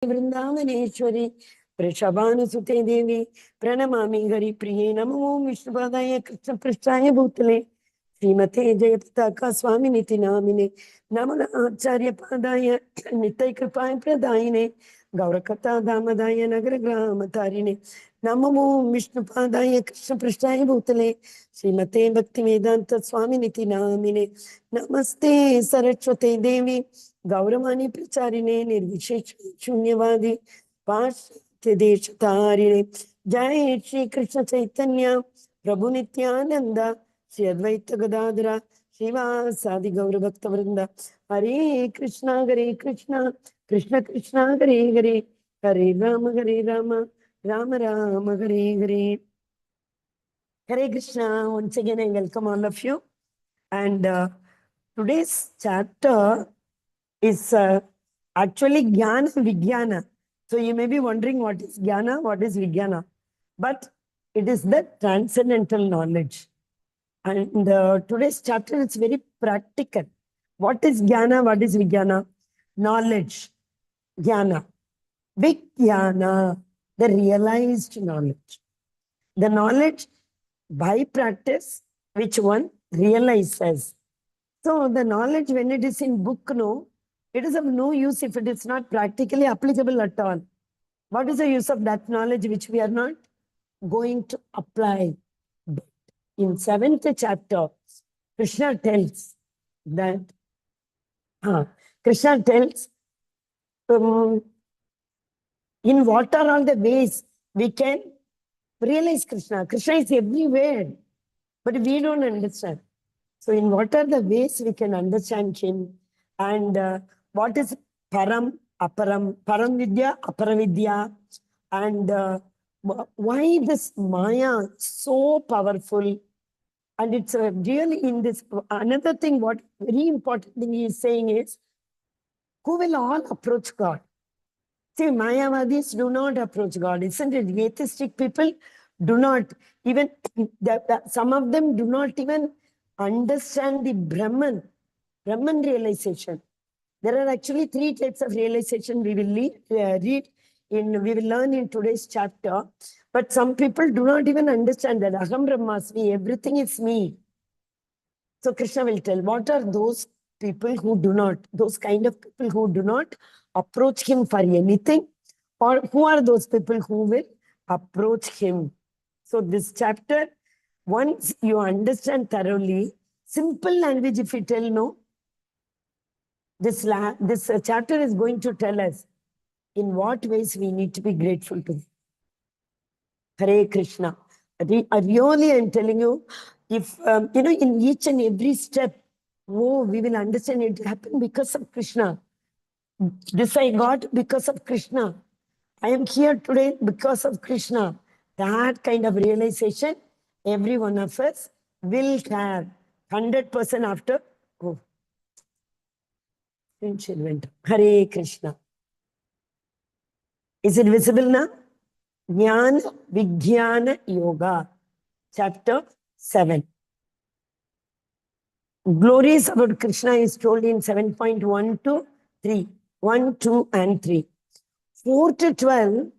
वृंदावनेश्वरी वृषभानुसुते देवी प्रणमामि हरिप्रिये नमो विष्णुपादाय कृष्णपृष्ठाय भूतले श्रीमते जयपताका स्वामिनिति नामिने नमो आचार्यपादाय नित्यकृपाय प्रदायिने गौरकथा दामदाय नगरग्रामतारिणे नमो विष्णुपादाय कृष्णपृष्ठाय भूतले श्रीमते भक्तिवेदांत स्वामिनिति नामिने नमस्ते सरस्वते देवी गौरवाणी प्रचारिणे निर्विशेष शून्यवादी पाश्चात्य देशतारिणे जय श्री कृष्ण चैतन्य प्रभु नित्यानंद श्री अद्वैत गदाधर श्रीवासादि गौर भक्त वृंद हरे Krishna Krishna Krishna Hare Hare Hare Ram Ram Ram Hare Hare. Hare Krishna. Once again I welcome all of you, and today's chapter is actually Jnana Vijnana. So you may be wondering what is Jnana, what is Vijnana, but it is the transcendental knowledge. And today's chapter is very practical. What is Jnana, what is Vijnana? Knowledge, Jnana. Vijnana, the realized knowledge. The knowledge by practice, which one realizes. So the knowledge, when it is in book, no, it is of no use if it is not practically applicable at all. What is the use of that knowledge which we are not going to apply? But in 7th chapter, Krishna tells that, Krishna tells, in what are all the ways we can realize Krishna. Krishna is everywhere, but we don't understand. So in what are the ways we can understand him, and what is param, aparam, param vidya, aparavidya, and why this maya so powerful. And it's really in this, another thing, what very important thing he is saying is, who will all approach God? See, Mayavadis do not approach God, isn't it? Atheistic people do not even, some of them do not even understand the Brahman realization. There are actually 3 types of realization we will we will learn in today's chapter. But some people do not even understand that Aham Brahmasmi, everything is me. So Krishna will tell, what are those people who do not, those kind of people who do not approach him for anything, or who are those people who will approach him? So this chapter, once you understand thoroughly, simple language if you tell, no, this chapter is going to tell us in what ways we need to be grateful to him. Hare Krishna. Really, I'm telling you, if, in each and every step, we will understand it happened because of Krishna. This I got because of Krishna. I am here today because of Krishna. That kind of realization, every one of us will have 100% after. Hare Krishna. Is it visible now? Jnana Vijnana Yoga, chapter 7. Glories about Krishna is told in 7.1 to 3. 1, 2, and 3. 4 to 12,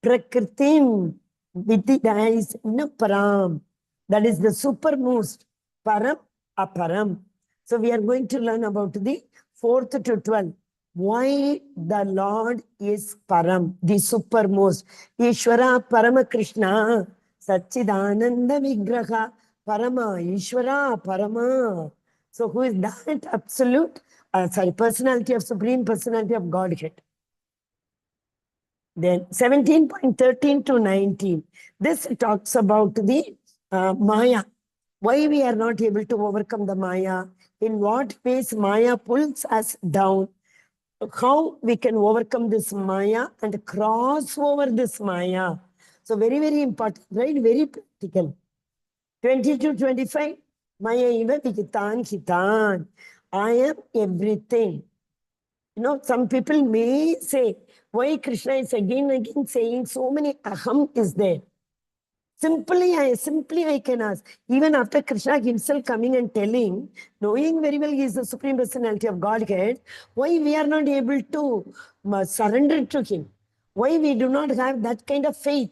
Prakritim Vididais Param. That is the supermost. Param, Aparam. So we are going to learn about the 4th to 12. Why the Lord is Param, the supermost. Ishvara Parama Krishna, Satchidananda Vigraha, Parama, Ishvara Parama. So who is that absolute, personality of Supreme Personality of Godhead. Then 17.13 to 19. This talks about the Maya. Why we are not able to overcome the Maya. In what ways Maya pulls us down. How we can overcome this Maya and cross over this Maya. So very, very important, right? Very practical. 20 to 25. Maya eva vijitan hitan. I am everything. Some people may say, why Krishna is again and again saying so many aham is there. Simply I can ask. Even after Krishna himself coming and telling, knowing very well he is the Supreme Personality of Godhead, why we are not able to surrender to him? Why we do not have that kind of faith?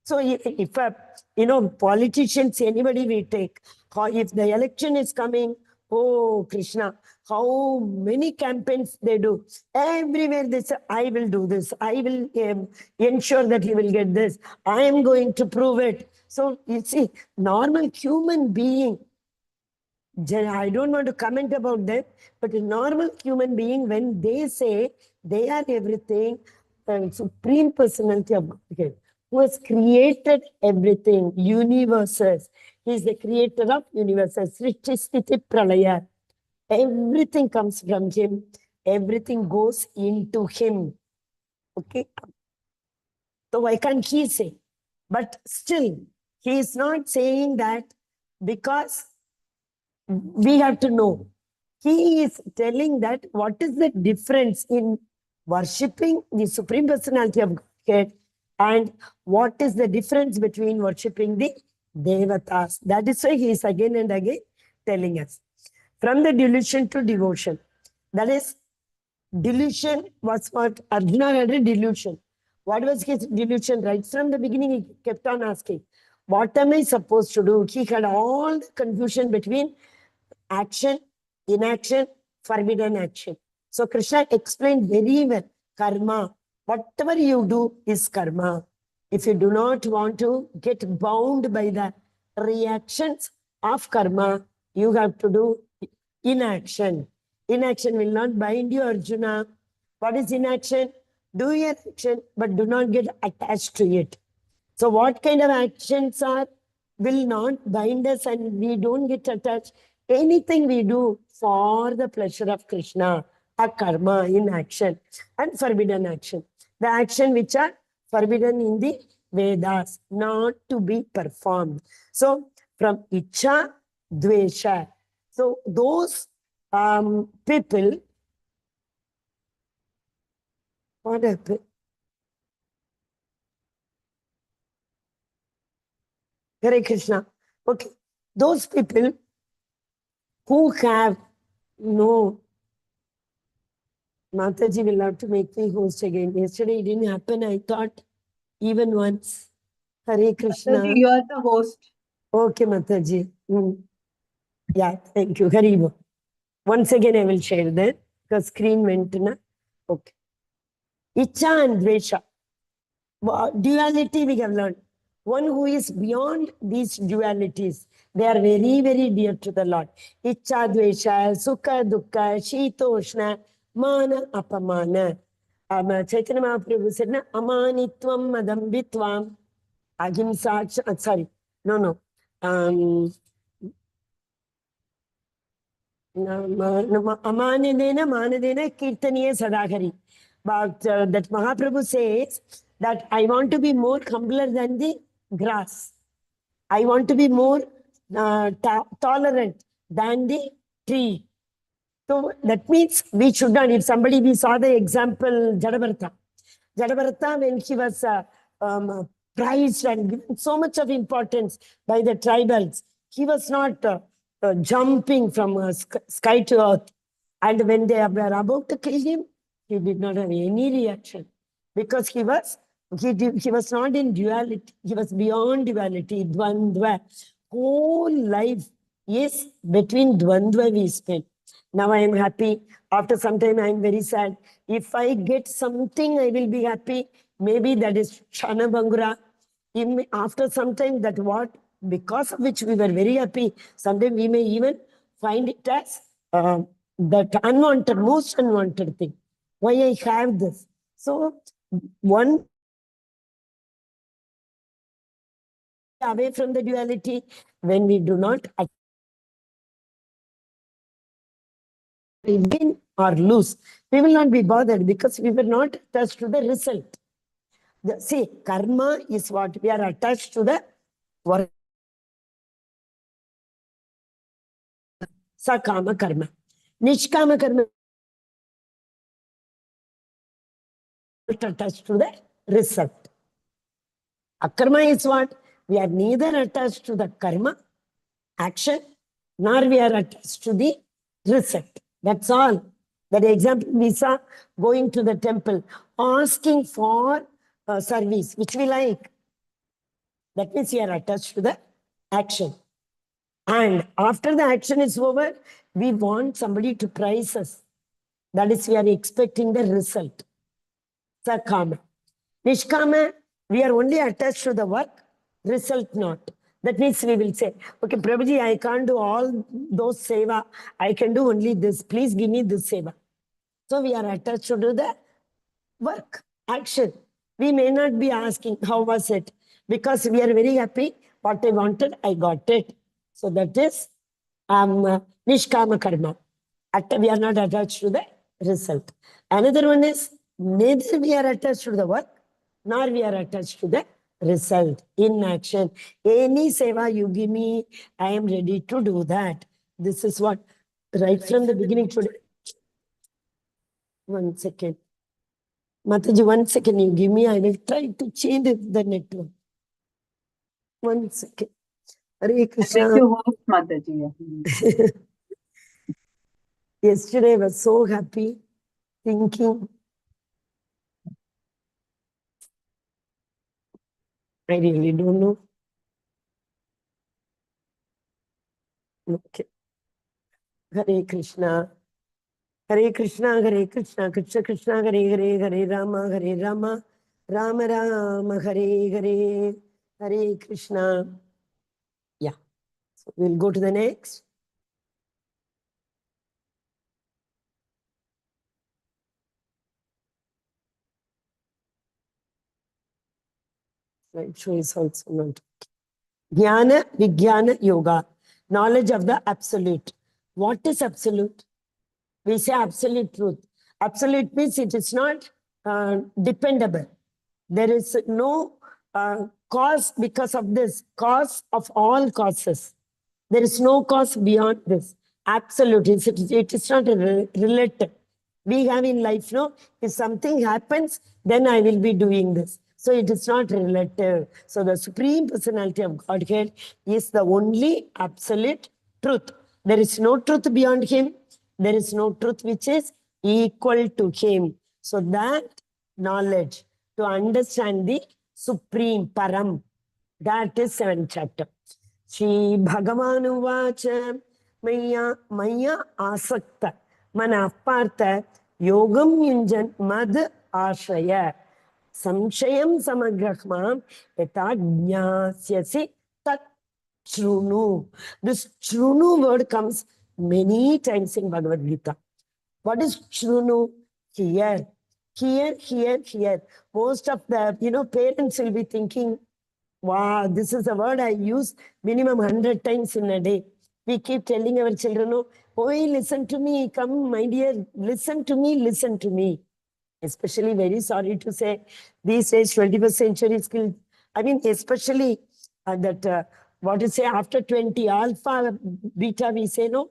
So if politicians, anybody we take, if the election is coming, oh Krishna, how many campaigns they do. Everywhere they say, I will do this. I will ensure that he will get this. I am going to prove it. So you see, normal human being, I don't want to comment about them, but a normal human being, when they say they are everything, the Supreme Personality of Godhead, who has created everything, universes. He is the creator of universes. Srishti Sthiti Pralaya. Everything comes from him. Everything goes into him. Okay. So why can't he say? But still, he is not saying that because we have to know. He is telling that what is the difference in worshipping the Supreme Personality of Godhead and what is the difference between worshipping the Devatas. That is why he is again and again telling us. From the delusion to devotion. That is, delusion was what Arjuna had a delusion. What was his delusion? Right from the beginning, he kept on asking, what am I supposed to do? He had all the confusion between action, inaction, forbidden action. So Krishna explained very well, karma, whatever you do is karma. If you do not want to get bound by the reactions of karma, you have to do inaction. Inaction will not bind you, Arjuna. What is inaction? Do your action, but do not get attached to it. So what kind of actions will not bind us and we don't get attached? Anything we do for the pleasure of Krishna, a karma in action and forbidden action. The action which are forbidden in the Vedas, not to be performed. So from Icha, Dvesha. So those people, what happened? Hare Krishna. Okay. Those people who have no, Mataji will have to make me host again. Yesterday it didn't happen, I thought, even once. Hare Krishna. Mataji, you are the host. Okay, Mataji. Yeah, thank you. Haribo. Once again, I will share that because screen went na. Okay. Icha and Dvesha. Duality we have learned. One who is beyond these dualities, they are very, very dear to the Lord. Icha, Dvesha, Sukha, Dukkha, Shitoshna, Mana, Apamana. Chaitanya Mahaprabhu said, na, Amanitvam Madambitvam, Ahimsa, sorry, no. Amanadena, Manadena, Kirtaniya Sadakari. But that Mahaprabhu says that I want to be more humbler than the grass. I want to be more tolerant than the tree. So that means we should not, if somebody, we saw the example, Jadavartha. Jadavartha, when he was prized and given so much of importance by the tribals, he was not jumping from sky to earth. And when they were about to kill him, he did not have any reaction because he was not in duality. He was beyond duality, dvandva. Whole life is between dvandva we spent. Now I am happy. After some time, I am very sad. If I get something, I will be happy. Maybe that is Shana Bangura. After some time, that what, because of which we were very happy, sometimes we may even find it as that unwanted, most unwanted thing. Why I have this? So, one away from the duality, when we do not win or lose, we will not be bothered because we were not attached to the result. See, karma is what we are attached to the work. Sakama karma. Nishkama karma attached to the result. Akarma is what? We are neither attached to the karma, action, nor we are attached to the result. That's all. That example we saw going to the temple, asking for service, which we like. That means we are attached to the action. And after the action is over, we want somebody to praise us. That is, we are expecting the result. Sakama. Nishkama, we are only attached to the work, result not. That means we will say, okay, Prabhuji, I can't do all those seva. I can do only this. Please give me this seva. So we are attached to the work, action. We may not be asking, how was it? Because we are very happy. What I wanted, I got it. So that is Nishkama Karma. We are not attached to the result. Another one is, neither we are attached to the work, nor we are attached to the result in action. Any seva you give me, I am ready to do that. This is what, right from the beginning today. 1 second. Mataji, 1 second you give me, I will try to change the network. 1 second. Hare Krishna. Yesterday I was so happy, thinking. I really don't know. Okay. Hare Krishna. Hare Krishna, Hare Krishna, Krishna Krishna, Hare Hare, Hare Rama, Hare Rama, Rama Rama, Hare Hare, Hare Krishna. Yeah. So we'll go to the next. Right, show is also not. Jnana, Vijnana, Yoga. Knowledge of the absolute. What is absolute? We say absolute truth. Absolute means it is not dependable. There is no cause because of this. Cause of all causes. There is no cause beyond this. Absolute. It is not relative. We have in life, no? If something happens, then I will be doing this. So it is not relative. So the Supreme Personality of Godhead is the only absolute truth. There is no truth beyond him. There is no truth which is equal to him. So that knowledge, to understand the Supreme Param, that is 7th chapter. Shri Bhagavan Uvacha Maya Asakta Manapartha Yogam Yunjan Mad Ashraya Samshayam Samagrahmam Etadnyasyasi Tat Shrunu. This Shrunu word comes many times in Bhagavad Gita. What is Shrunu? Hear. Hear, hear, hear. Most of the parents will be thinking, wow, this is a word I use minimum 100 times in a day. We keep telling our children, oh, listen to me, come, my dear, listen to me, listen to me. Especially, very sorry to say, these days, 21st century skills, I mean, especially what to say, after 20, alpha, beta, we say, no,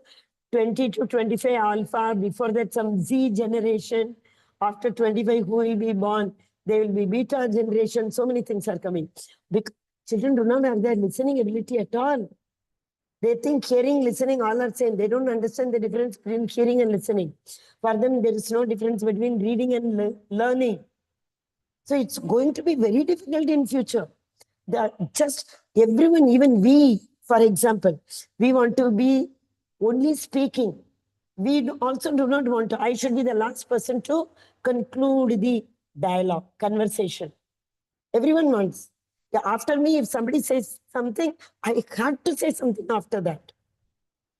20 to 25 alpha, before that some Z generation, after 25 who will be born, there will be beta generation, so many things are coming. Because children do not have their listening ability at all. They think hearing, listening, all are same. They don't understand the difference between hearing and listening. For them, there is no difference between reading and learning. So it's going to be very difficult in future. Just everyone, even we, for example, we want to be only speaking. We also do not want to. I should be the last person to conclude the dialogue, conversation. Everyone wants. After me, if somebody says something, I have to say something after that.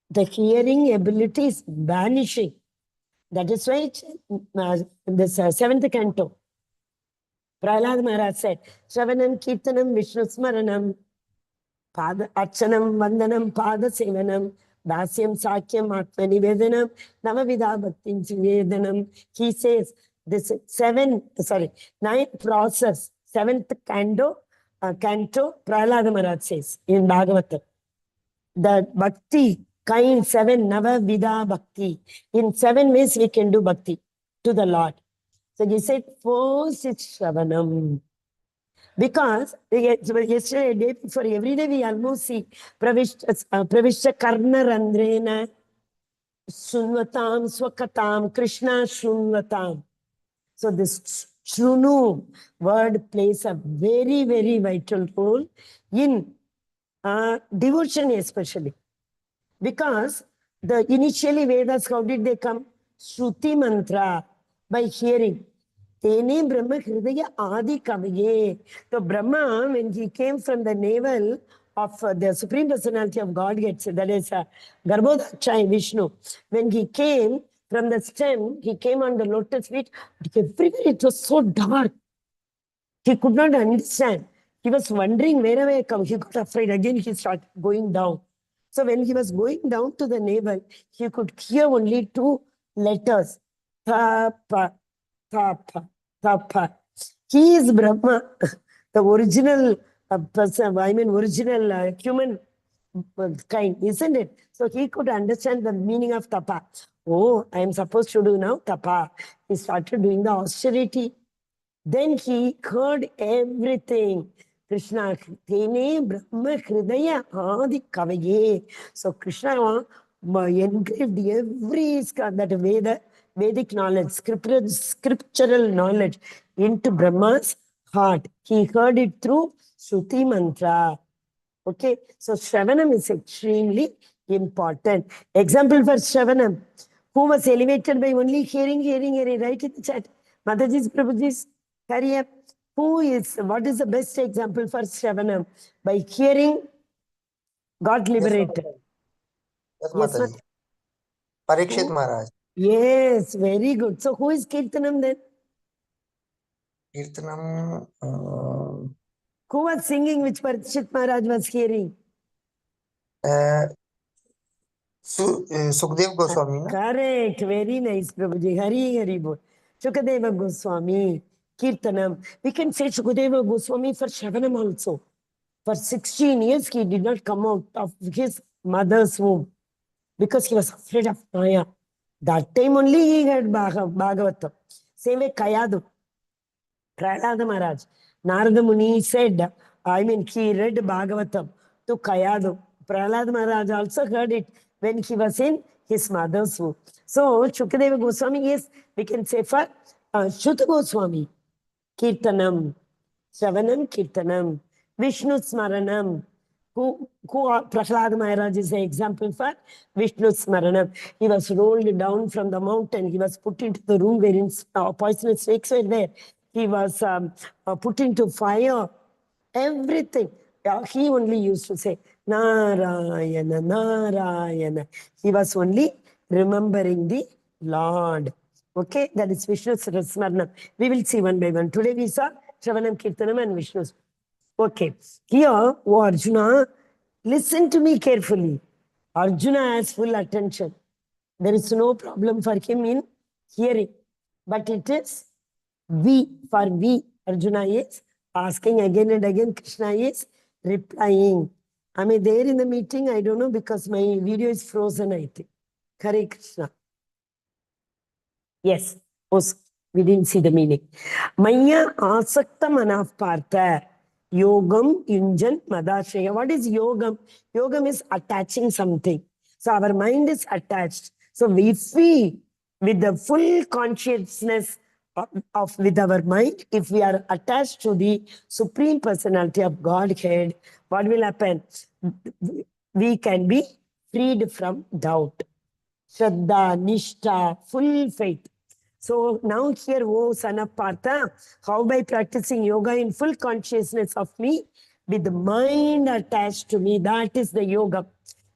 The hearing ability is vanishing. That is why this 7th canto, Prahlad Maharaj said, Shravanam, Kirtanam, Vishnu Smaranam, Pada Archanam, Vandanam, Pada Sevanam, Dasyam, Sakyam, Atmani Vedanam, Navavidha Bhaktin Vedanam. He says, this 9th process, 7th canto, Prahlad Maharaj says in Bhagavatam, the bhakti, kind 7, Navavidha Bhakti. In 7 ways we can do bhakti to the Lord. So he said, first it's Shravanam. Because yesterday, day before, every day we almost see Pravishta Karna Randrena Shunvatam Swakatam Krishna Shunvatam. So this Shrunu word plays a very, very vital role in devotion especially. Because the initially Vedas, how did they come? Shruti mantra, by hearing. Tene Brahma Hridaya Adi Kavaye. So Brahma, when he came from the navel of the Supreme Personality of Godhead, that is Garbhodakshaya Vishnu, when he came from the stem, he came on the lotus feet, everywhere it was so dark. He could not understand. He was wondering wherever I come. He got afraid. Again, he started going down. So when he was going down to the navel, he could hear only two letters. Tapa, tapa, tapa. He is Brahma, the original person, original human kind, isn't it? So he could understand the meaning of tapa. Oh, I am supposed to do now tapa. He started doing the austerity. Then he heard everything. Krishna, Tene Brahma Hridaya Adi Kavaye. So Krishna engraved every that Vedic knowledge, scriptural knowledge into Brahma's heart. He heard it through Shruti mantra. Okay, so Shravanam is extremely important. Example for Shravanam, who was elevated by only hearing, write in the chat. Mataji's, Prabhuji's, hurry up. What is the best example for Shravanam? By hearing, got liberated. Yes, Mataji. Parikshit Maharaj. Yes, very good. So who is Kirtanam then? Kirtanam. Who was singing which Parikshit Maharaj was hearing? Sukdev Goswami. Correct. Very nice, Prabhuji. Hari Hari Bol. Shukadeva Goswami, Kirtanam. We can say Shukadeva Goswami for Shravanam also. For 16 years, he did not come out of his mother's womb because he was afraid of Maya. That time only he had Bhagavatam. Same way Kayadu, Prahlada Maharaj. Narada Muni said, he read Bhagavatam to Kayadu. Prahlada Maharaj also heard it when he was in his mother's womb. So, Shukadeva Goswami, yes, we can say for Shuta Goswami, Kirtanam, Shravanam Kirtanam, Vishnu Smaranam. Who Prahlada Maharaj is an example for Vishnu Smaranam. He was rolled down from the mountain. He was put into the room wherein poisonous snakes were there. He was put into fire. Everything. He only used to say, Narayana, Narayana. He was only remembering the Lord. Okay, that is Vishnu Smaranam. We will see one by one. Today we saw Shravanam, Kirtanam and Vishnu. Okay, here, oh Arjuna, listen to me carefully. Arjuna has full attention. There is no problem for him in hearing. But it is we, for we, Arjuna is asking again and again, Krishna is replying. Am I there in the meeting? I don't know because my video is frozen, I think. Hare Krishna. Yes, we didn't see the meaning. Maya asakta manaf partha. Yogam yunjan madashaya. What is yogam? Yogam is attaching something. So our mind is attached. So if we, with the full consciousness with our mind, if we are attached to the Supreme Personality of Godhead, what will happen? We can be freed from doubt. Shraddha, Nishtha, full faith. So now here, oh son of Partha, how by practicing yoga in full consciousness of me, with the mind attached to me, that is the yoga.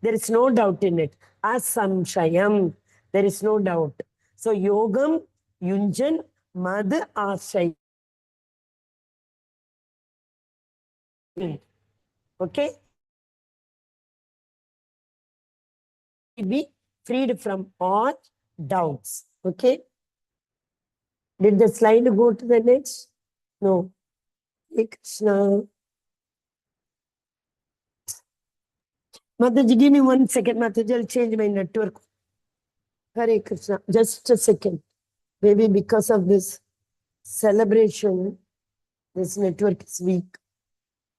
There is no doubt in it. Asamshayam, there is no doubt. So yogam, yunjan, mad, ashayam. Okay? Be freed from all doubts. Okay? Did the slide go to the next? No. Hare Krishna. Mataji, give me 1 second. Mataji, I'll change my network. Hare Krishna. Just a second. Maybe because of this celebration, This network is weak.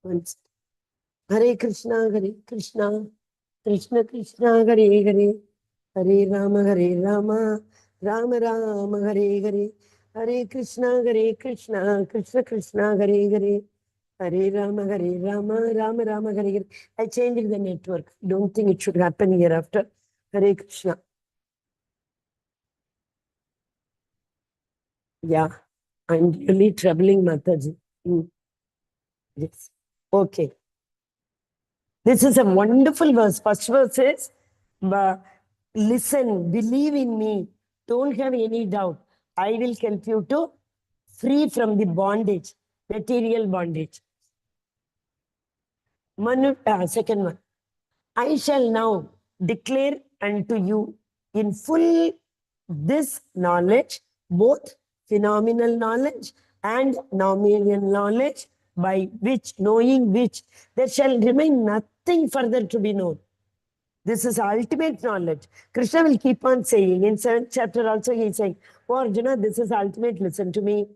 Once. Hare Krishna, Krishna Krishna, Hare Hare, Hare Rama, Rama Rama, Hare Hare, Hare Krishna, Krishna Krishna, Hare Hare, Hare Rama, Rama Rama, Hare Hare. I changed the network. Don't think it should happen hereafter. Hare Krishna. Yeah, I'm really troubling Mataji. Yes. Okay. This is a wonderful verse. First verse is, listen, believe in me. Don't have any doubt. I will help you to free from the bondage, material bondage. Second one. I shall now declare unto you in full this knowledge, both phenomenal knowledge and nominal knowledge, by which, knowing which, there shall remain nothing further to be known. This is ultimate knowledge. Krishna will keep on saying, in 7th chapter also he is saying, oh Arjuna, this is ultimate, listen to me.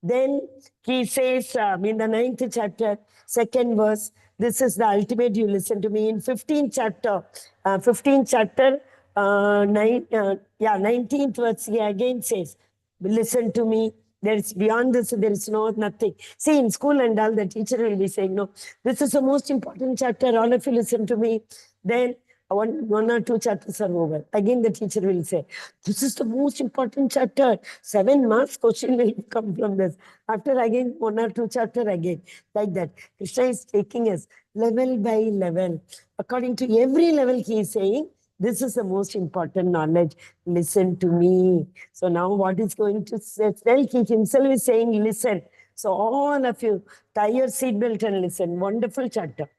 Then he says in the 9th chapter, 2nd verse, this is the ultimate, you listen to me. In 19th chapter, 19th verse, he again says, listen to me. There is beyond this, there is nothing. See, in school and all, the teacher will be saying, no, this is the most important chapter, all of you listen to me. Then one or two chapters are over. Again, the teacher will say, this is the most important chapter. 7 marks question will come from this. After again, 1 or 2 chapter again. Like that. Krishna is taking us level by level. According to every level, he is saying, this is the most important knowledge. Listen to me. So now what is going to tell? He himself is saying, listen. So all of you, tie your seatbelt and listen. Wonderful chapter.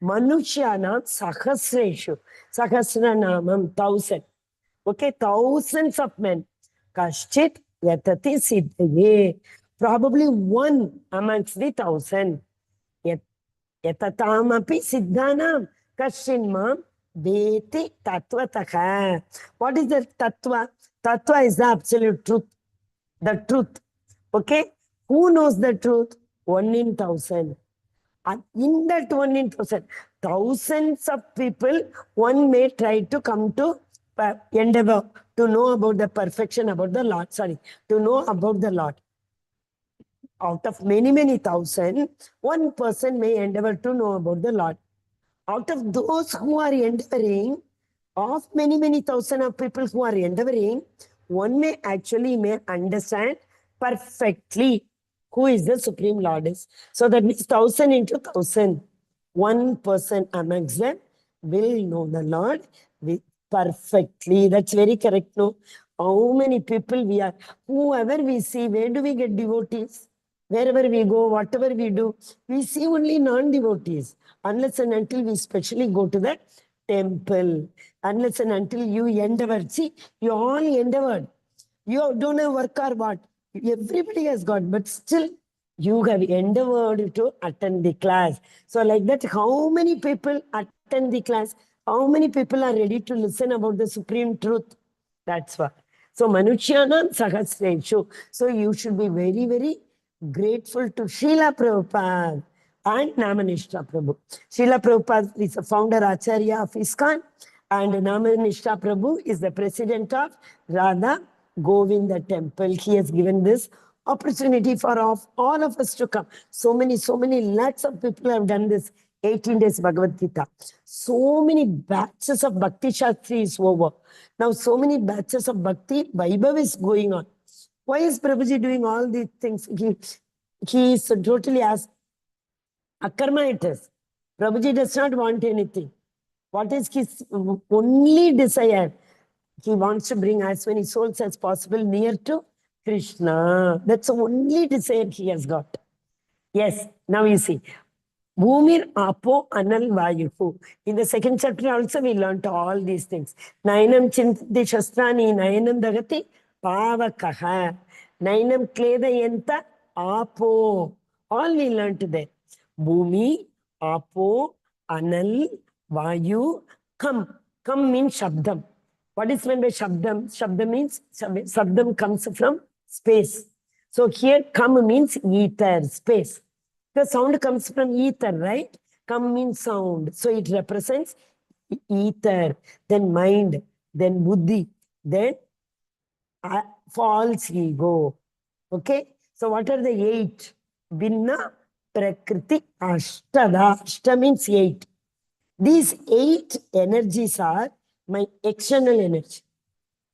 Manushyana Sahasreshu. Sahasranamam, 1000. Okay, thousands of men. Kashchit Yatati Siddhaye. Probably one amongst the 1000. Yatatamapi Siddhanam. Kashinmam Veti Tatvataka. What is the Tattva? Tattva is the absolute truth. The truth. Okay? Who knows the truth? 1 in 1000. In that 1 in 1000, thousands of people, one may try to come to endeavor to know about the perfection about the Lord. To know about the Lord. Out of many, many thousand, one person may endeavor to know about the Lord. Out of those who are endeavoring, of many, many thousand of people who are endeavoring, one may understand perfectly who is the Supreme Lord is. So that means 1000 into 1000. One person amongst them will know the Lord perfectly. That's very correct, no? How many people we are, whoever we see, where do we get devotees? Wherever we go, whatever we do, we see only non-devotees. Unless and until we specially go to the temple. Unless and until you endeavor. See, you all endeavored. You don't have work or what. Everybody has got, but still you have endeavored to attend the class. So like that, how many people attend the class? How many people are ready to listen about the supreme truth? That's what. So Manushyana Sahasreshu. So you should be very, very grateful to Srila Prabhupada and Namanishta Prabhu. Srila Prabhupada is the founder Acharya of ISKCON, and Namanishta Prabhu is the president of Radha Govinda temple. He has given this opportunity for all of us to come. So many lakhs of people have done this 18 days Bhagavad Gita. So many batches of Bhakti Shastri is over. Now so many batches of Bhakti Vaibhav is going on. Why is Prabhuji doing all these things? He is totally as akarma it is. Prabhuji does not want anything. What is his only desire? He wants to bring as many souls as possible near to Krishna. That's the only desire he has got. Yes, now you see. Bhumir Apo Anal Vayuhu. In the 2nd chapter also we learnt all these things. Nayanam Chintati Shastrani Nayanam Dagati Pavakaha. Nayanam Kledayanta Apo. All we learnt there. Bhumi, Apo, Anal, Vayu, Kam. Kam means Shabdam. What is meant by Shabdam? Shabdam means Shabdam comes from space. So here come means ether, space. The sound comes from ether, right? Come means sound. So it represents ether, then mind, then buddhi, then false ego. Okay? So what are the 8? Binna, Prakriti, Ashtada. Ashta means 8. These 8 energies are my external energy.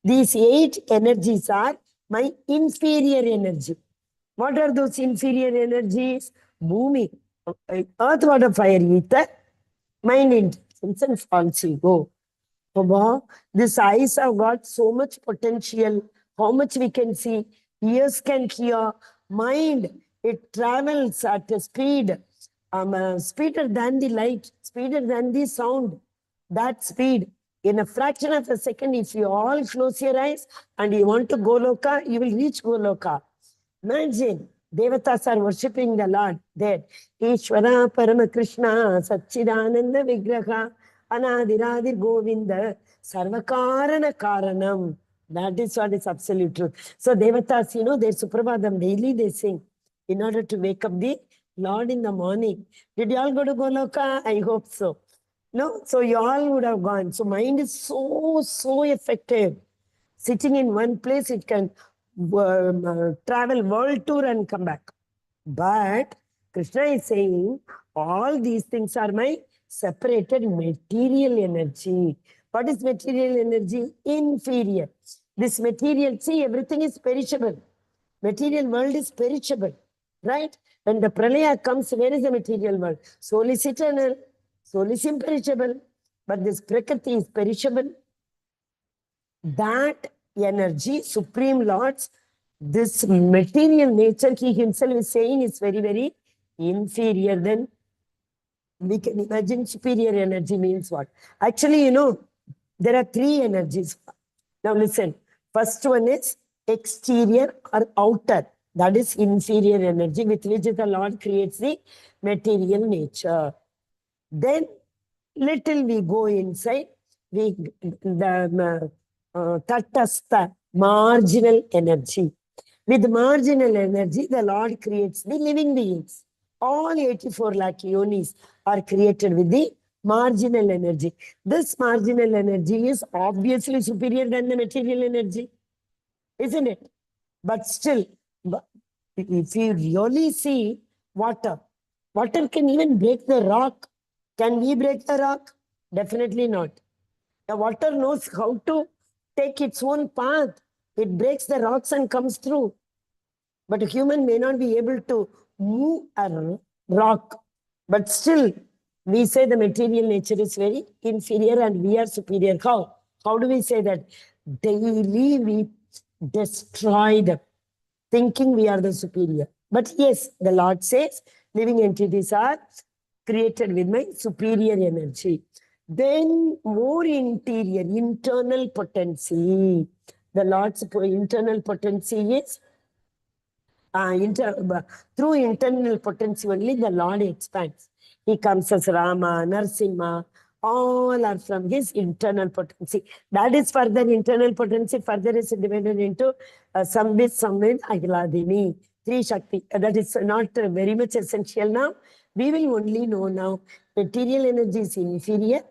These 8 energies are my inferior energy. What are those inferior energies? Bhumi, earth, water, fire, ether, mind, intelligence, and false ego. Wow, these eyes have got so much potential. How much we can see, ears can hear, mind, it travels at a speed, speeder than the light, speeder than the sound. That speed, in a fraction of a second, if you all close your eyes and you want to go Loka, you will reach Goloka. Imagine, Devatas are worshipping the Lord there. Ishvara Parama Krishna Satchidananda Vigraha Anadiradir Govinda Sarvakarana Karanam. That is what is absolute truth. So Devatas, their Suprabhadam daily they sing in order to wake up the Lord in the morning. Did you all go to Goloka? I hope so. No? So you all would have gone. So mind is so effective. Sitting in one place, it can travel world tour and come back. But Krishna is saying, all these things are my separated material energy. What is material energy? Inferior. This material, see, everything is perishable. Material world is perishable, right? When the pralaya comes, where is the material world? Soul is eternal, soul is imperishable, but this prakriti is perishable. That energy, Supreme Lord's, this material nature, he himself is saying is very inferior. Then we can imagine superior energy means what? Actually, there are 3 energies. Now listen, first one is exterior or outer. That is inferior energy with which the Lord creates the material nature. Then little we go inside, the tatastha, marginal energy. With marginal energy, the Lord creates the living beings. All 84 lakh yonis are created with the marginal energy. This marginal energy is obviously superior than the material energy, isn't it? But still, if you really see water, water can even break the rock. Can we break the rock? Definitely not. The water knows how to take its own path. It breaks the rocks and comes through. But a human may not be able to move a rock. But still, we say the material nature is very inferior and we are superior. How? How do we say that? Daily we destroy them, thinking we are the superior. But yes, the Lord says living entities are created with my superior energy. Then more interior, internal potency. The Lord's internal potency is through internal potency only the Lord expands. He comes as Rama, Narsimha, all are from his internal potency. That is further internal potency, further is divided into Samvit, Ahladini, 3 Shakti. That is not very much essential now. We will only know now material energy is inferior,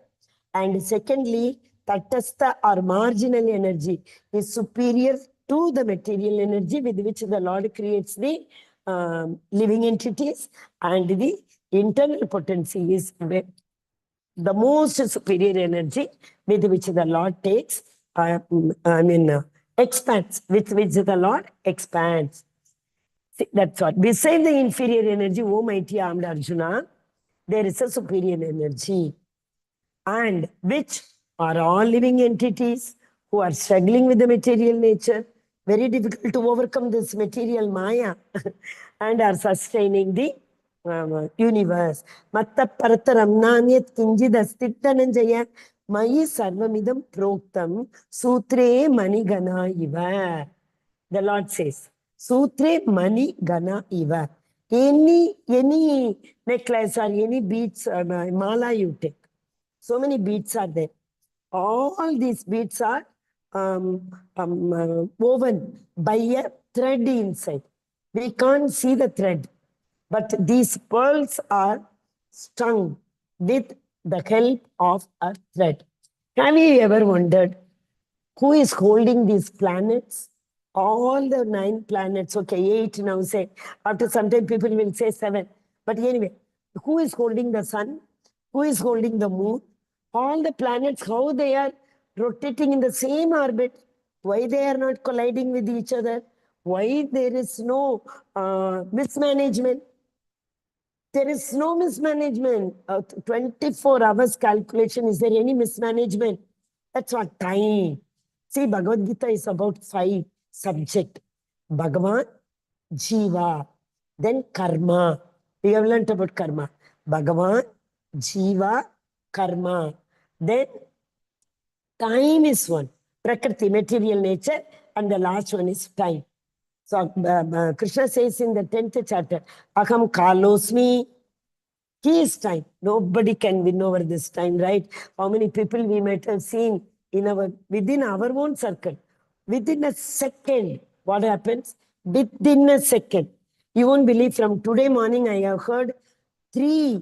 and secondly, tatastha or marginal energy is superior to the material energy with which the Lord creates the living entities, and the internal potency is the most superior energy with which the Lord takes, expands, with which the Lord expands. See, that's what. Beside the inferior energy, O mighty armed Arjuna, there is a superior energy, and which are all living entities who are struggling with the material nature, very difficult to overcome this material maya, and are sustaining the universe. Matta parataram nanyat kinjid astittananjaya mayi sarvamidam proktam sutre manigana iva. The Lord says, sutre mani gana iva. Any necklace or any beads, mala you take. So many beads are there. All these beads are woven by a thread inside. We can't see the thread, but these pearls are strung with the help of a thread. Have you ever wondered who is holding these planets? All the 9 planets, okay, 8 now say. After some time, people will say 7. But anyway, who is holding the sun? Who is holding the moon? All the planets, how they are rotating in the same orbit. Why they are not colliding with each other? Why there is no mismanagement? There is no mismanagement. 24 hours calculation, is there any mismanagement? That's what time. See, Bhagavad Gita is about 5 subject. Bhagavan, Jiva, then Karma. We have learnt about Karma. Bhagavan, Jiva, Karma. Then time is one. Prakriti, material nature, and the last one is time. So Krishna says in the 10th chapter, Aham Kalosmi, he is time. Nobody can win over this time, right? How many people we might have seen within our own circle. Within a second, what happens? Within a second. You won't believe, from today morning I have heard three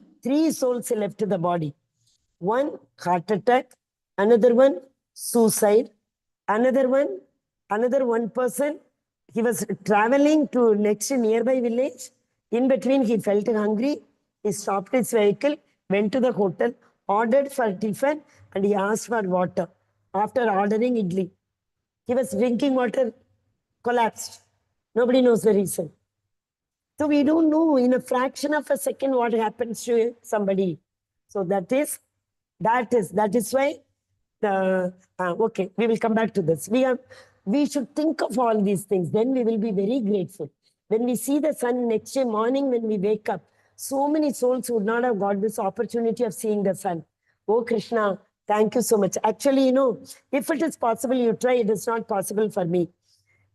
souls left the body. One, heart attack. Another one, suicide. Another one person, he was traveling to next nearby village. In between, he felt hungry. He stopped his vehicle, went to the hotel, ordered for tiffin, and he asked for water. After ordering idli, he was drinking water, collapsed. Nobody knows the reason. So we don't know in a fraction of a second what happens to somebody. So that is why okay, we will come back to this. We should think of all these things. Then we will be very grateful. When we see the sun next day morning, when we wake up, so many souls would not have got this opportunity of seeing the sun. Oh Krishna, thank you so much. Actually, if it is possible, you try. It is not possible for me.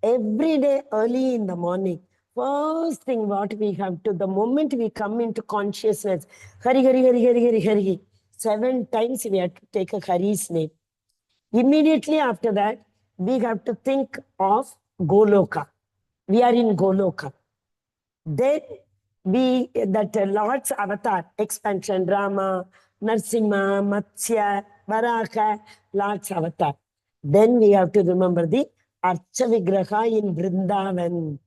Every day early in the morning, first thing what we have to, the moment we come into consciousness, Hari, Hari, Hari, Hari, Hari, Hari, 7 times we have to take a Hari's name. Immediately after that, we have to think of Goloka. We are in Goloka. Then that Lord's avatar, expansion, Rama, Narsimha, Matsya, Varaha, Lord's avatar. Then we have to remember the Archa Vigraha in Vrindavan.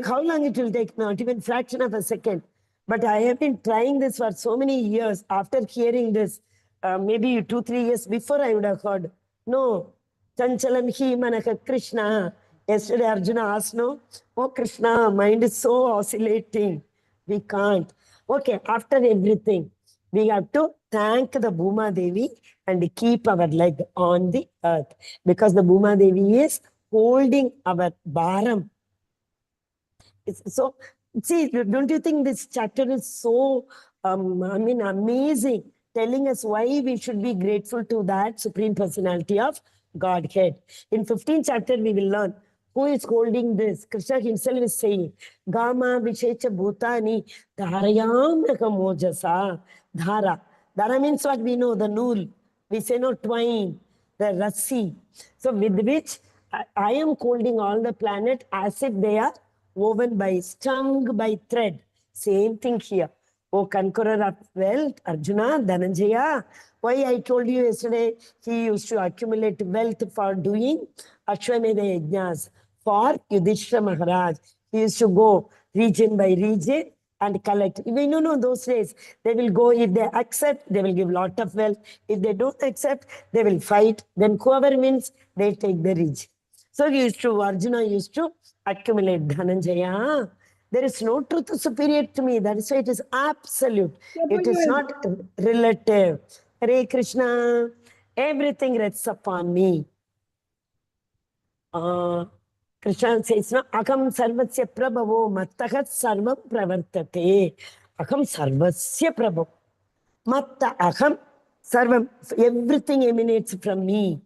How long it will take? Not even fraction of a second. But I have been trying this for so many years. After hearing this, maybe 2-3 years before, I would have heard, no, Chanchalam hi manaka Krishna. Yesterday Arjuna asked, no, oh Krishna, mind is so oscillating. We can't. Okay, after everything, we have to thank the Bhuma Devi and keep our leg on the earth. Because the Bhuma Devi is holding our bharam. So, see, don't you think this chapter is so, amazing, telling us why we should be grateful to that Supreme Personality of Godhead. In 15th chapter, we will learn who is holding this. Krishna himself is saying, Gama Vishecha Bhutani Dharayam Mojasa. Dhara. Dhara means what we know, the nool. We say no, twine, the rassi. So with which I am holding all the planet as if they are woven strung by thread. Same thing here. Oh, conqueror of wealth, Arjuna, Dhananjaya. Why I told you yesterday, he used to accumulate wealth for doing Ashwamedha Yajnas for Yudhishthira Maharaj. He used to go region by region and collect. We know those days, they will go, if they accept, they will give lot of wealth. If they don't accept, they will fight. Then whoever wins, they take the region. So Arjuna used to accumulate Dhananjaya. There is no truth superior to me. That is why it is absolute. It is not relative. Hare Krishna, everything rests upon me. Krishna says, no, Akam sarvasya prabhavo mattahat sarvam pravartate. Akam sarvasya prabhavo. Matta aham sarvam. Everything emanates from me.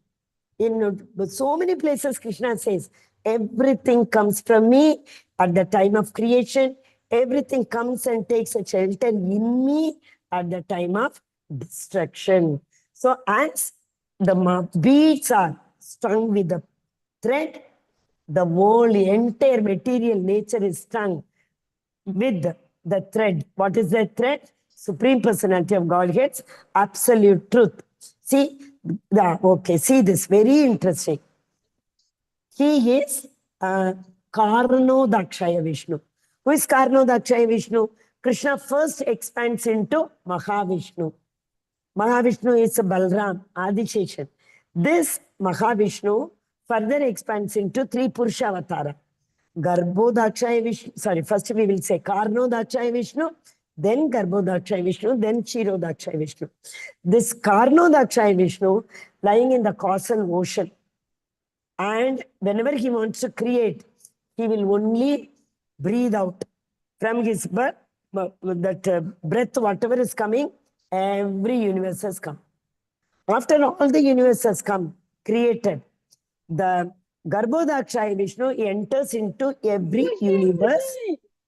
In so many places, Krishna says, everything comes from me at the time of creation. Everything comes and takes a shelter in me at the time of destruction. So as the beads are strung with the thread, The whole entire material nature is strung with the thread. What is the thread? Supreme Personality of Godhead's absolute truth. See, see this, very interesting. He is Karno Dakshaya Vishnu. Who is Karno Dakshaya Vishnu? Krishna first expands into Mahavishnu. Mahavishnu is a Balram, Adisheshan. This Mahavishnu further expands into three Purusha Avatara. Garbho Dakshaya Vishnu, sorry, first we will say Karno Dakshaya Vishnu, then Garbho Dakshaya Vishnu, then Chiro Dakshaya Vishnu. This Karno Dakshaya Vishnu lying in the causal ocean. And whenever he wants to create, he will only breathe out from his breath, breath, whatever is coming, every universe has come. After all the universe has come, created, the Garbhodakshaya Vishnu enters into every universe.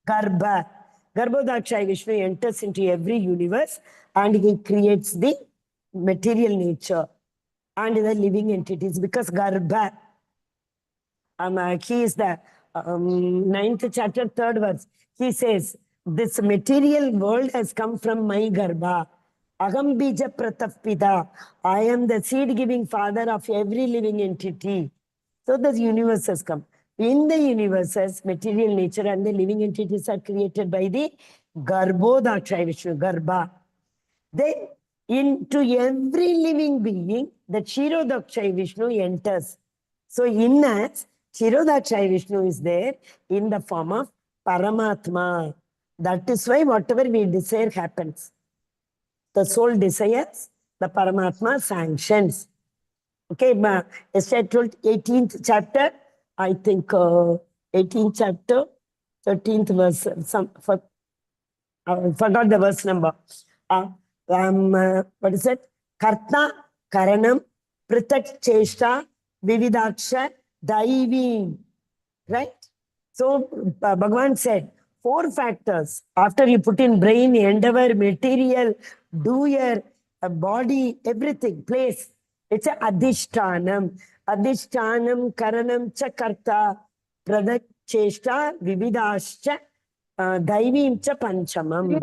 Garbhodakshaya Vishnu enters into every universe and he creates the material nature and the living entities, because Garbha, he is the 9th chapter, 3rd verse. He says, this material world has come from my Garbha. Agam bija pratapida. I am the seed-giving father of every living entity. So the universe has come. In the universes, material nature and the living entities are created by the Garbhodakshaya Vishnu, Garbha. Then into every living being, the Kshirodakshaya Vishnu enters. So in us, Kshirodakshaya Vishnu is there in the form of Paramatma. That is why whatever we desire happens. The soul desires, the Paramatma sanctions. Okay, yesterday I told 18th chapter, I think 18th chapter, 13th verse, I forgot the verse number. What is it? Karta, Karanam, Pritak Cheshta, Vividaksha, Daivim. Right? So Bhagavan said, 4 factors. After you put in brain, endeavor, material, doer, body, everything, place. It's a Adhishtanam. Adhishtanam, Karanam, cha Karta, Pradak Cheshta, Vividascha, Daivim cha Panchamam.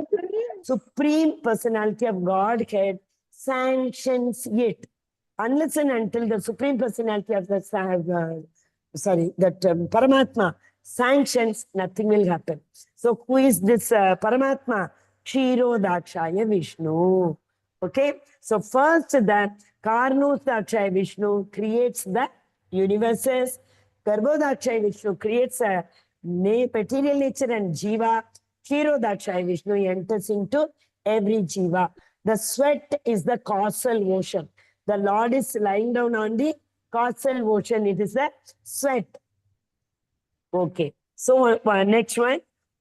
Supreme Personality of Godhead sanctions it. Unless and until the Supreme Personality of the Paramatma sanctions, nothing will happen. So who is this Paramatma? Kshirodakshaya Vishnu. Okay, so first the Karnodakshaya Vishnu creates the universes. Garbhodakshaya Vishnu creates a material nature and jiva. Kshirodakshaya Vishnu enters into every jiva. The sweat is the causal ocean. The Lord is lying down on the causal ocean. It is the sweat. Okay. So next one.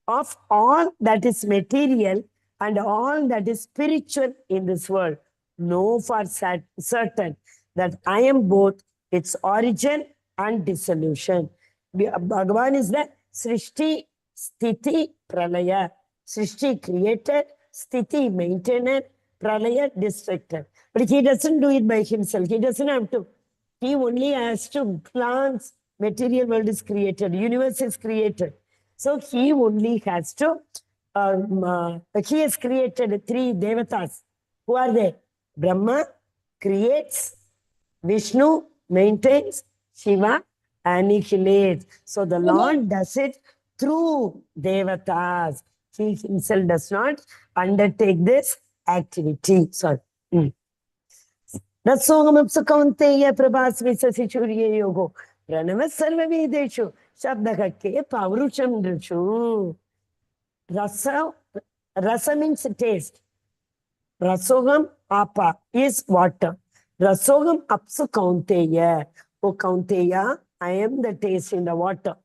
Of all that is material and all that is spiritual in this world, know for certain that I am both its origin and dissolution. Bhagavan is the Srishti, Sthiti, Pralaya. Srishti created, Sthiti maintainer, Pralaya destructor. But he doesn't do it by himself. He doesn't have to. He only has to glance. Material world is created. Universe is created. So he only has to. He has created 3 devatas. Who are they? Brahma creates, Vishnu maintains, Shiva annihilates. So the Lord does it through devatas. He himself does not undertake this activity. Sorry. Rasogamapsa kaunteya prabhasmi sasichurye yogo. Pranava sarva vedeshu. Shabdaka pavrucham drishu. Rasa means taste. Rasogam apa is water. Rasogam apsu kaunteya. Oh kaunteya, I am the taste in the water.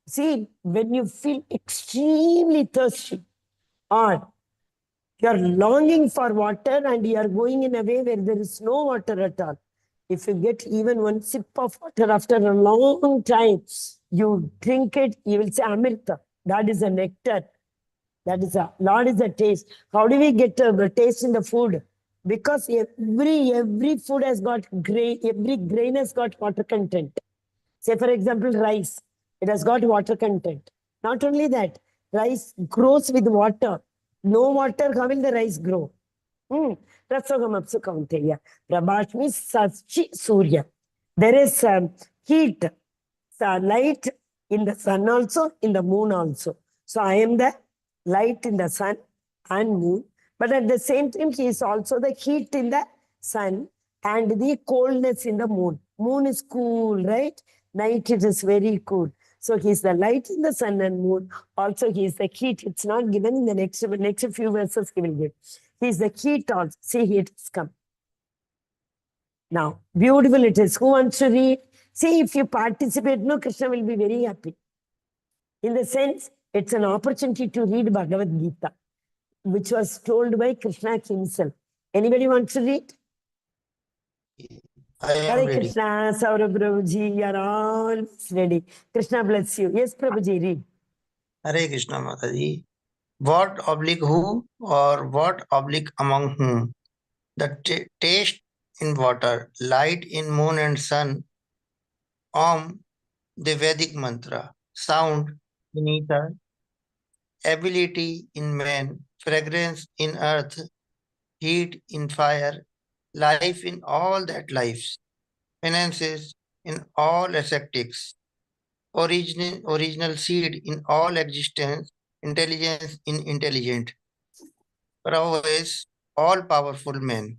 See, when you feel extremely thirsty or you are longing for water and you are going in a way where there is no water at all. If you get even one sip of water after a long time, you drink it, you will say Amrita. That is a nectar. That is Lord is a taste. How do we get the taste in the food? Because every food has got grain, every grain has got water content. Say for example, rice. It has got water content. Not only that, rice grows with water. No water, how will the rice grow? Ratsogam Kaunteya. Prabhashmi Sachi Surya. There is heat, light in the sun also, in the moon also. So I am the light in the sun and moon. But at the same time, he is also the heat in the sun and the coldness in the moon. Moon is cool, right? Night it is very cool. So he is the light in the sun and moon. Also, he is the heat. It's not given in the next few verses he will give. He is the heat also. See, heat has come. Now, beautiful it is. Who wants to read? See, if you participate, no, Krishna will be very happy. In the sense, it's an opportunity to read Bhagavad Gita, which was told by Krishna himself. Anybody wants to read? I am Hare ready. Krishna, Saurabh Prabhuji, you are all ready. Krishna bless you. Yes, Prabhuji, read. Hare Krishna Mataji. What oblique who or what oblique among whom? The taste in water, light in moon and sun, Om, the Vedic mantra, sound in ether, ability in man, fragrance in earth, heat in fire, life in all that lives, finances in all ascetics, original seed in all existence, intelligence in intelligent, prowess, all powerful man,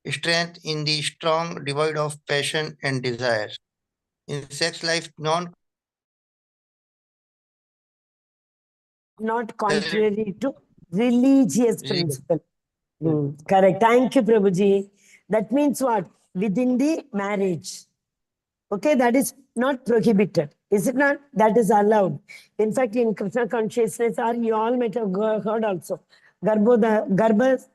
strength in the strong, devoid of passion and desire, in sex life Not contrary to religious principle. Correct. Thank you, Prabhuji. That means what? Within the marriage. Okay, that is not prohibited. Is it not? That is allowed. In fact, in Krishna consciousness, or you all might have heard also, Garbha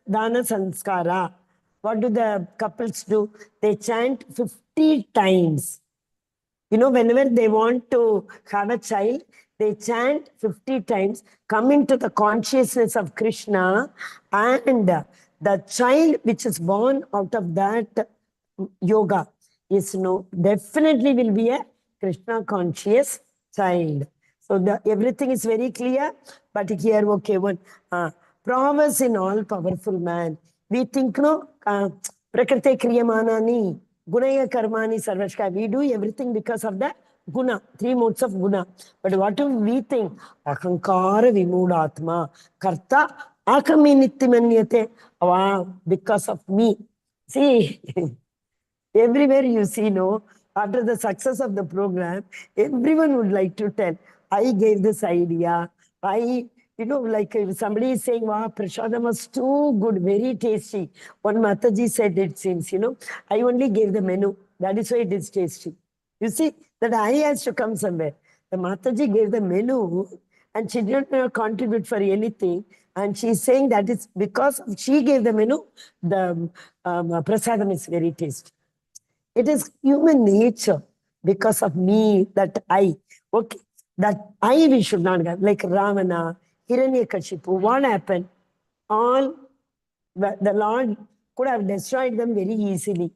Dana Sanskara. What do the couples do? They chant 50 times. You know, whenever they want to have a child, they chant 50 times, come into the consciousness of Krishna, and the child which is born out of that yoga is definitely will be a Krishna conscious child. So everything is very clear, but here, okay, one prowess in all powerful man. We think, Prakriti Kriyamanani, Gunaya Karmani Sarvashka. We do everything because of the guna, 3 modes of guna. But what do we think? Akankara Vimudatma, Karta Akaminittimanyate. Wow, because of me. See, everywhere you see, after the success of the program, everyone would like to tell, I gave this idea. Like if somebody is saying, wow, prasadam was too good, very tasty. One Mataji said, it seems, I only gave the menu. That is why it is tasty. You see, that I has to come somewhere. The Mataji gave the menu and she did not contribute for anything. And she's saying that it's because she gave the menu, the prasadam is very tasty. It is human nature because of me, that I. Okay, that I we should not have. Like Ravana, Hiranyakashipu, what happened? All the Lord could have destroyed them very easily.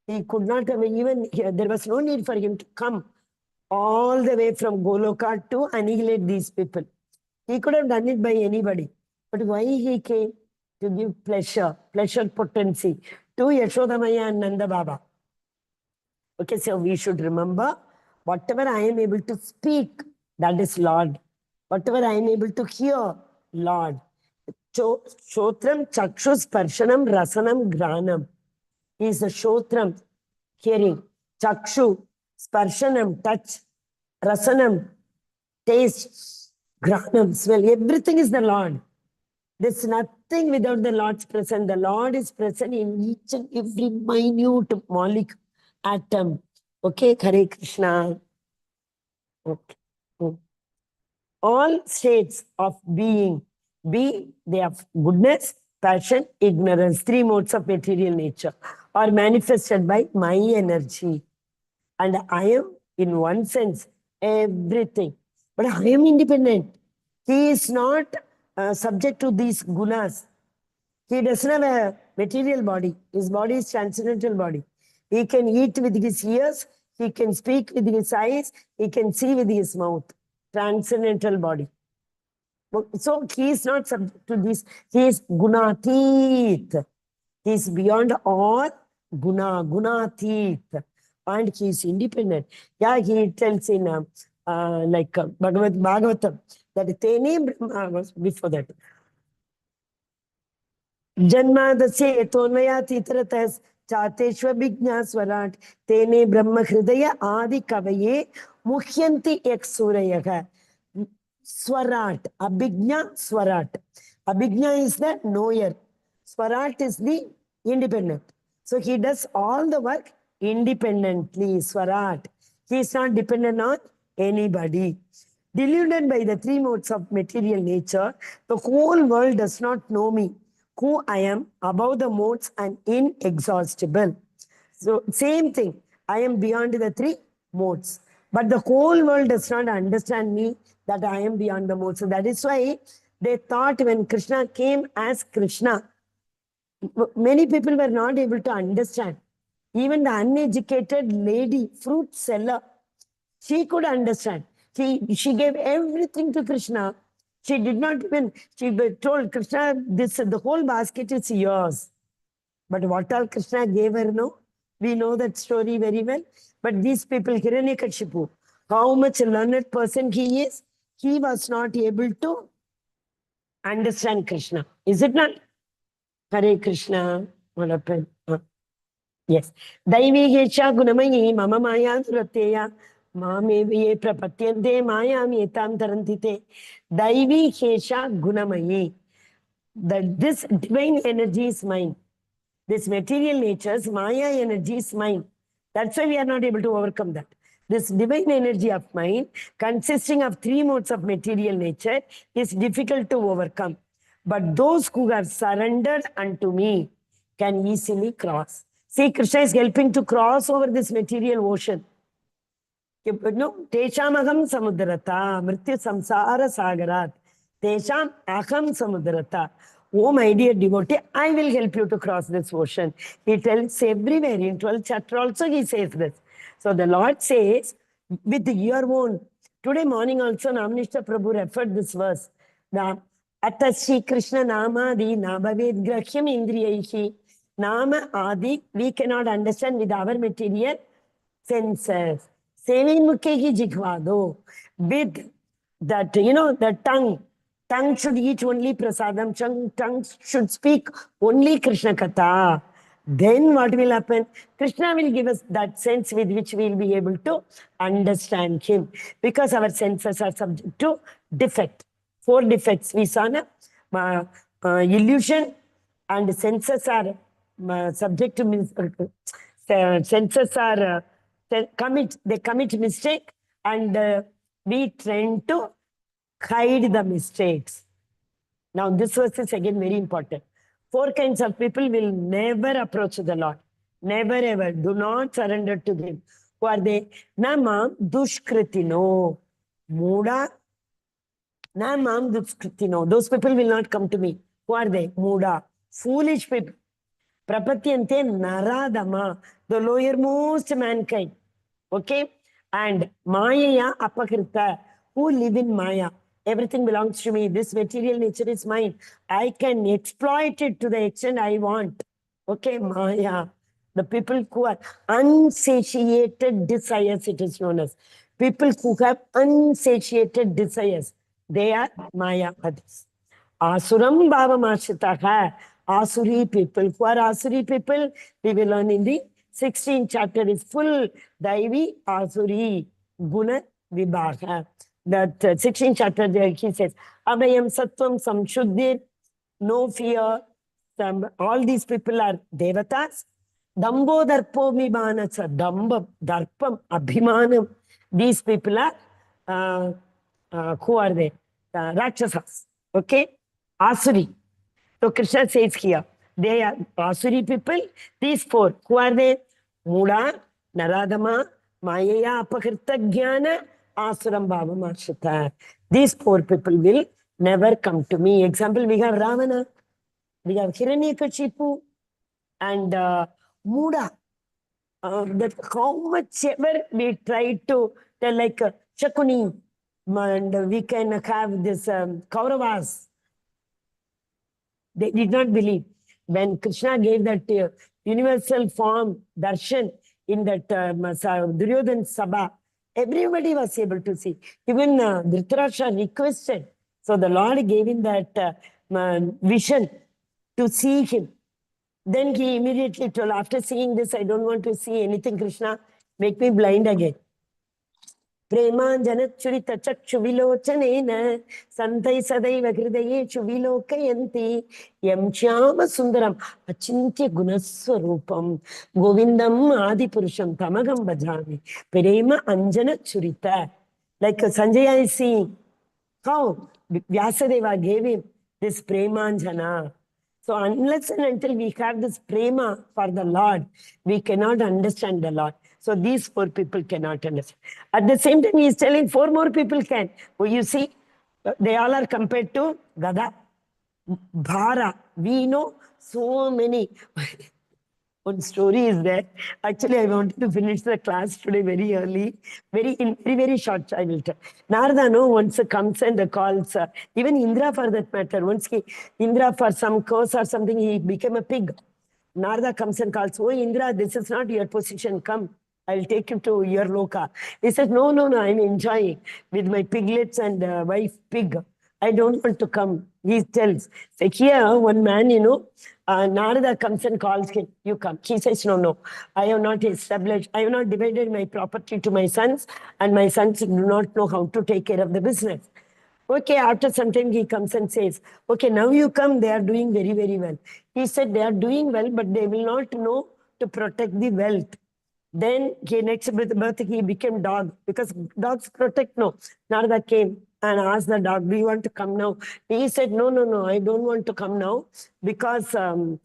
He could not have even, there was no need for him to come all the way from Goloka to annihilate these people. He could have done it by anybody. But why he came? To give pleasure potency to Yashodamaya and Nanda Baba. Okay, so we should remember, whatever I am able to speak, that is Lord. Whatever I am able to hear, Lord. Shotram, Chakshus, Parshanam, Rasanam, Granam. He is the Shotram, hearing. Chakshu, Sparshanam, touch. Rasanam, taste. Granam, smell. Everything is the Lord. There's nothing without the Lord's presence. The Lord is present in each and every minute molecule, atom. Okay, Hare Krishna. Okay. All states of being, they have goodness, passion, ignorance, 3 modes of material nature, are manifested by my energy. And I am, in one sense, everything. But I am independent. He is not subject to these gunas. He doesn't have a material body. His body is transcendental body. He can eat with his ears. He can speak with his eyes. He can see with his mouth. Transcendental body. So he is not subject to this. He is gunatit. He is beyond all gunatit. And he is independent. Yeah, he tells in Bhagavatam that Tene Brahma was before that. जन्मादस्य यतोन्मयात् इतरतः चातेष्वभिज्ञा स्वराट् तेने ब्रह्म हृदय आदि कवये मुह्यन्ति यक् सूरयः स्वराट abhijna swarat. Abhijna is the knower, swarat is the independent. So he does all the work independently. Swarat, he is not dependent on anybody. Deluded by the three modes of material nature, the whole world does not know me, who I am, above the modes and inexhaustible. So same thing, I am beyond the three modes. But the whole world does not understand me, that I am beyond the modes. So that is why they thought when Krishna came as Krishna, many people were not able to understand. Even the uneducated lady, fruit seller, she could understand. She gave everything to Krishna. She did not even, she told Krishna, the whole basket is yours. But what all Krishna gave her, no? We know that story very well. But these people, Hiranyakashipu, how much a learned person he is, he was not able to understand Krishna. Is it not? Hare Krishna. What happened? Yes. Daivi Hesha Gunamayi Mama Maya Surateya Mame Prapatyante Mayam Yetam Tarantite. Daivi Hesha Gunamayi. That this divine energy is mine. This material nature's Maya energy is mine. That's why we are not able to overcome that. This divine energy of mine, consisting of three modes of material nature, is difficult to overcome. But those who have surrendered unto me can easily cross. See, Krishna is helping to cross over this material ocean. No, Tesham Aham Samudrata, Mrityu Samsara Sagarat. Tesham Aham Samudrata. Oh, my dear devotee, I will help you to cross this ocean. He tells everywhere in 12th chapter also he says this. So the Lord says, with your own, today morning also Namnishta Prabhu referred this verse. Atashi Krishna Namadi Nabhavid Grahyam Indriyaihi. Nama Adi, we cannot understand with our material senses. Sevini Mukhehi Jighvado. With that, the tongue should eat only prasadam, tongue should speak only Krishna Katha. Then what will happen? Krishna will give us that sense with which we will be able to understand him. Because our senses are subject to defect. 4 defects we saw na? Illusion, and senses are subject to senses are they commit mistake, and we tend to hide the mistakes. Now this verse is again very important. 4 kinds of people will never approach the Lord. Never ever. Do not surrender to him. Who are they? Namam dushkritino. Muda. Namam dushkritino. Those people will not come to me. Who are they? Muda. Foolish people. Prapatyante naradama. The lowermost mankind. Okay? And Maya apakrita. Who live in Maya. Everything belongs to me. This material nature is mine. I can exploit it to the extent I want. Okay, Maya. The people who are unsatiated desires, it is known as. People who have unsatiated desires, they are Maya others. Asuram bhavamashitaha. Asuri people. Who are Asuri people? We will learn in the 16th chapter. Is full Daivi Asuri Guna Vibhaga. That 16th chapter there he says, Abhayam Sattvam Samshuddhir, no fear. All these people are devatas. Dambo Darpo Vibhanasa, Dambam, Darpam, Abhimanam. These people are, who are they? Rakshasas. Okay? Asuri. So Krishna says here, they are Asuri people. These 4, who are they? Muda, Naradama, Mayaya, Apakrita Jnana, Asuram Bhava Marshita. These 4 people will never come to me. Example, we have Ravana, we have Hiranyakashipu, and Muda. that how much ever we try to tell like Shakuni, and we can have this Kauravas. They did not believe. When Krishna gave that universal form, darshan, in that Duryodhan Sabha, everybody was able to see. Even Dhritarashtra requested. So the Lord gave him that vision to see him. Then he immediately told, after seeing this, I don't want to see anything, Krishna, make me blind again. ప్రేమాంజనచ్చురిత Chakshu విలోచనేన సంతై సదైవ హృదయేషు విలోకయంతి యం శ్యామ సుందరం అచింత్య గుణస్వరూపం గోవిందం ఆది పురుషం తమగం భజామి ప్రేమ అంజన చురిత. Like Sanjaya is seeing how Vyasadeva gave him this premanjana. So unless and until we have this prema for the Lord, we cannot understand the Lord. So these 4 people cannot understand. At the same time, he is telling 4 more people can. Oh, you see, they all are compared to Gada, Bhara. We know so many. One story is there. Actually, I wanted to finish the class today very early. Very short, I will tell. Narada, no, once comes and calls, even Indra for that matter. Once Indra for some curse or something, he became a pig. Narada comes and calls, oh Indra, this is not your position, come. I'll take you to your loka. He says, no, I'm enjoying with my piglets and wife pig. I don't want to come. He tells. So here, one man, Narada comes and calls him, you come. He says, no, I have not established, I have not divided my property to my sons, and my sons do not know how to take care of the business. Okay, after some time he comes and says, okay, now you come, they are doing very, very well. He said, they are doing well, but they will not know to protect the wealth. Then next birth he became dog, because dogs protect. No, Narada came and asked the dog, do you want to come now? He said, no, I don't want to come now, because I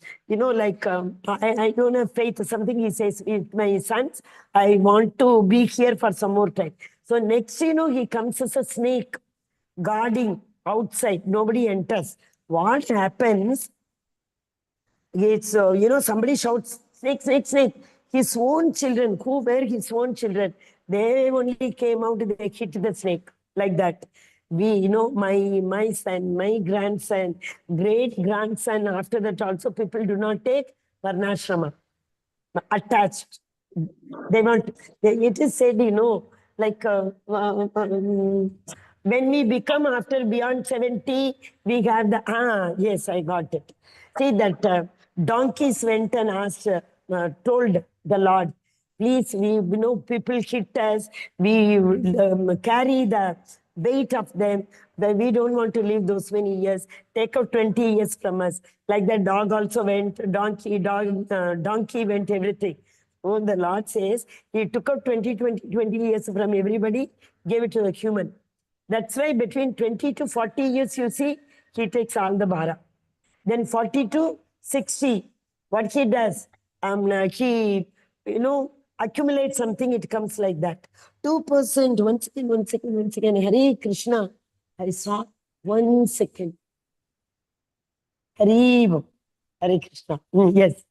don't have faith. Something he says, with my sons, I want to be here for some more time. So next, he comes as a snake, guarding outside. Nobody enters. What happens? It's, somebody shouts, snake. His own children, who were his own children, they only came out, they hit the snake like that. We, my son, my grandson, great-grandson, after that also people do not take varnashrama, attached. They want, it is said, like when we become after beyond 70, we have the, yes, I got it. See that donkeys went and asked, told the Lord, please, we people hit us, we carry the weight of them, that we don't want to live those many years, take out 20 years from us. Like that dog also went, donkey went, everything. Oh, the Lord says, he took out 20 years from everybody, gave it to the human. That's why between 20 to 40 years, you see, he takes all the bhara. Then 40 to 60, what he does, he, accumulates something, it comes like that. 2%, one second. Hare Krishna. I saw 1 second. Hare Krishna. Yes.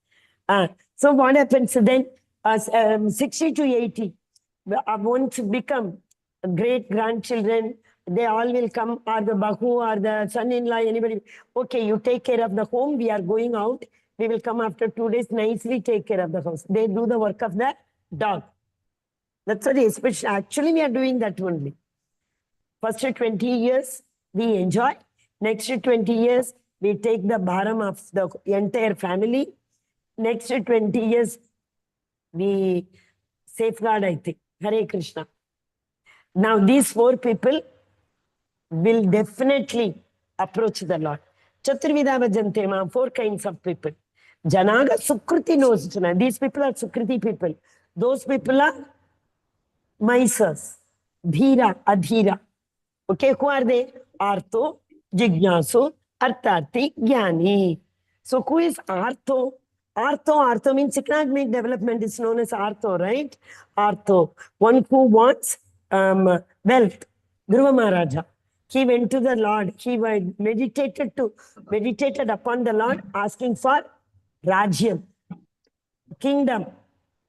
So what happens then? 60 to 80, once become great grandchildren, they all will come, or the bahu or the son-in-law, anybody. Okay, you take care of the home, we are going out. We will come after 2 days, nicely take care of the house. They do the work of the dog. That's what especially, actually we are doing that only. First 20 years, we enjoy. Next 20 years, we take the bharam of the entire family. Next 20 years, we safeguard, I think. Hare Krishna. Now, these 4 people will definitely approach the Lord. Chaturvida Vajantema, 4 kinds of people. Janaga Sukriti knows. These people are Sukriti people. Those people are Maisas, Dhira, Adhira. Okay, who are they? Artho, Jignasu, Arthati, Jnani. So who is Artho? Artho means economic development is known as Artho, right? Artho, one who wants wealth. Dhruva Maharaja, he went to the Lord. He meditated upon the Lord, asking for Rajyam, kingdom.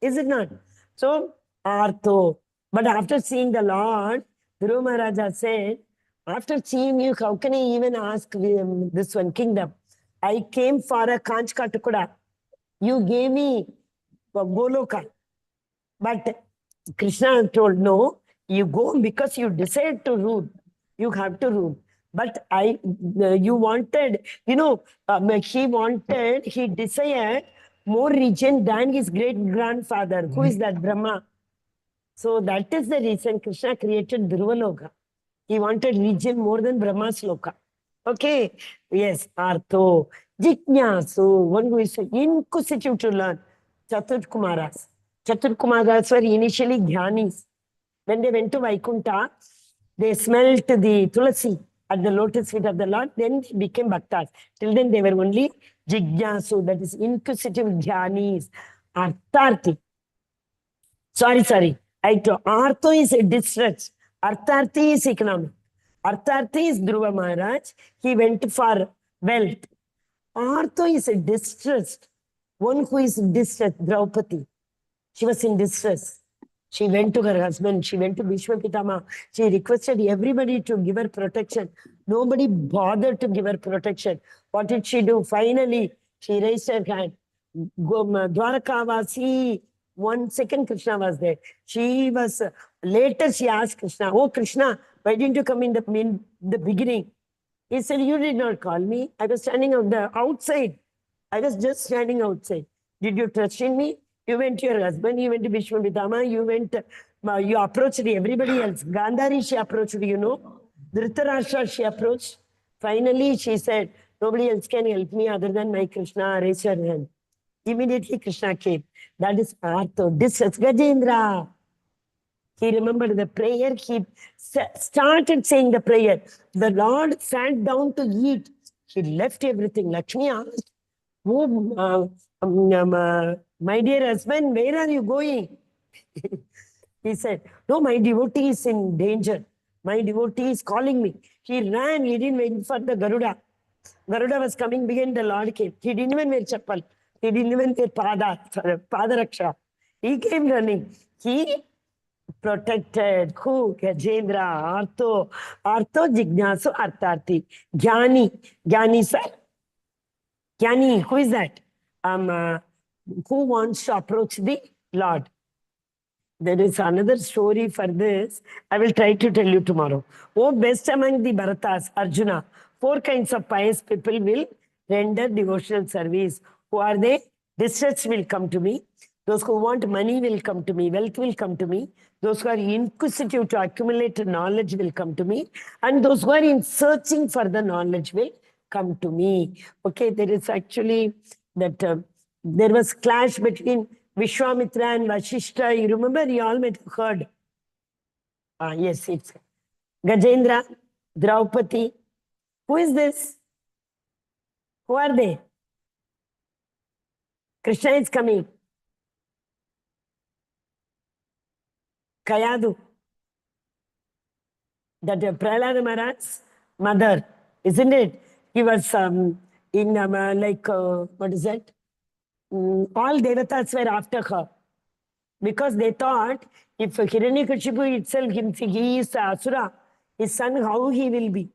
Is it not? So, Artho. But after seeing the Lord, Dhruva Maharaja said, after seeing you, how can I even ask this one kingdom? I came for a Kanchka Tukuda. You gave me Goloka. But Krishna told, no, you go because you decided to rule. You have to rule. But you wanted, he desired more region than his great grandfather. Who is that? Brahma. So that is the reason Krishna created Dhruvaloka. He wanted region more than Brahma's Loka. Okay. Yes. Artho. Jijnasu. One who is inquisitive to learn. Chatur Kumaras. Chatur Kumaras were initially Dhyanis. When they went to Vaikunta, they smelt the tulasi at the lotus feet of the Lord, then they became bhaktas. Till then they were only Jijnasu, that is inquisitive Dhyanis. Artharthi. Sorry. Artho is a distress. Artharthi is economic. Artharthi is Dhruva Maharaj. He went for wealth. Artho is a distressed. One who is distressed, Draupadi. She was in distress. She went to her husband. She went to Bhishma Pitama. She requested everybody to give her protection. Nobody bothered to give her protection. What did she do? Finally, she raised her hand. Dwarakavasi. 1 second Krishna was there. She was, later she asked Krishna, oh Krishna, why didn't you come in the beginning? He said, you did not call me. I was standing on the outside. I was just standing outside. Did you trust in me? You went to your husband, you went to Bhishma Pitama, you approached everybody else. Gandhari, she approached, Dhritarashtra, she approached. Finally, she said, nobody else can help me other than my Krishna. Raise your hand. Immediately Krishna came. That is Artho. This is Gajendra. He remembered the prayer. He started saying the prayer. The Lord sat down to eat. He left everything. Lakshmi asked, oh, my dear husband, where are you going? He said, no, my devotee is in danger. My devotee is calling me. He ran. He didn't wait for the Garuda. Garuda was coming behind, the Lord came. He didn't even wear chappal. He didn't even wear padaraksha. He came running. He protected who? Gajendra, Artho, Jijnasu, Artharthi. Jnani, sir. Jnani, who is that? Who wants to approach the Lord? There is another story for this. I will try to tell you tomorrow. Oh, best among the Bharatas, Arjuna, 4 kinds of pious people will render devotional service. Who are they? Distress will come to me. Those who want money will come to me. Wealth will come to me. Those who are inquisitive to accumulate knowledge will come to me. And those who are in searching for the knowledge will come to me. Okay, there is actually that there was clash between Vishwamitra and Vashishta. You remember? You all might have heard. Yes, it's Gajendra, Draupadi. Who is this? Who are they? Krishna is coming. Kayadu. That Prahlada Maharaj's mother, isn't it? He was in what is that? All devatas were after her. Because they thought, if Hiranyakashipu itself, he is Asura, his son, how he will be?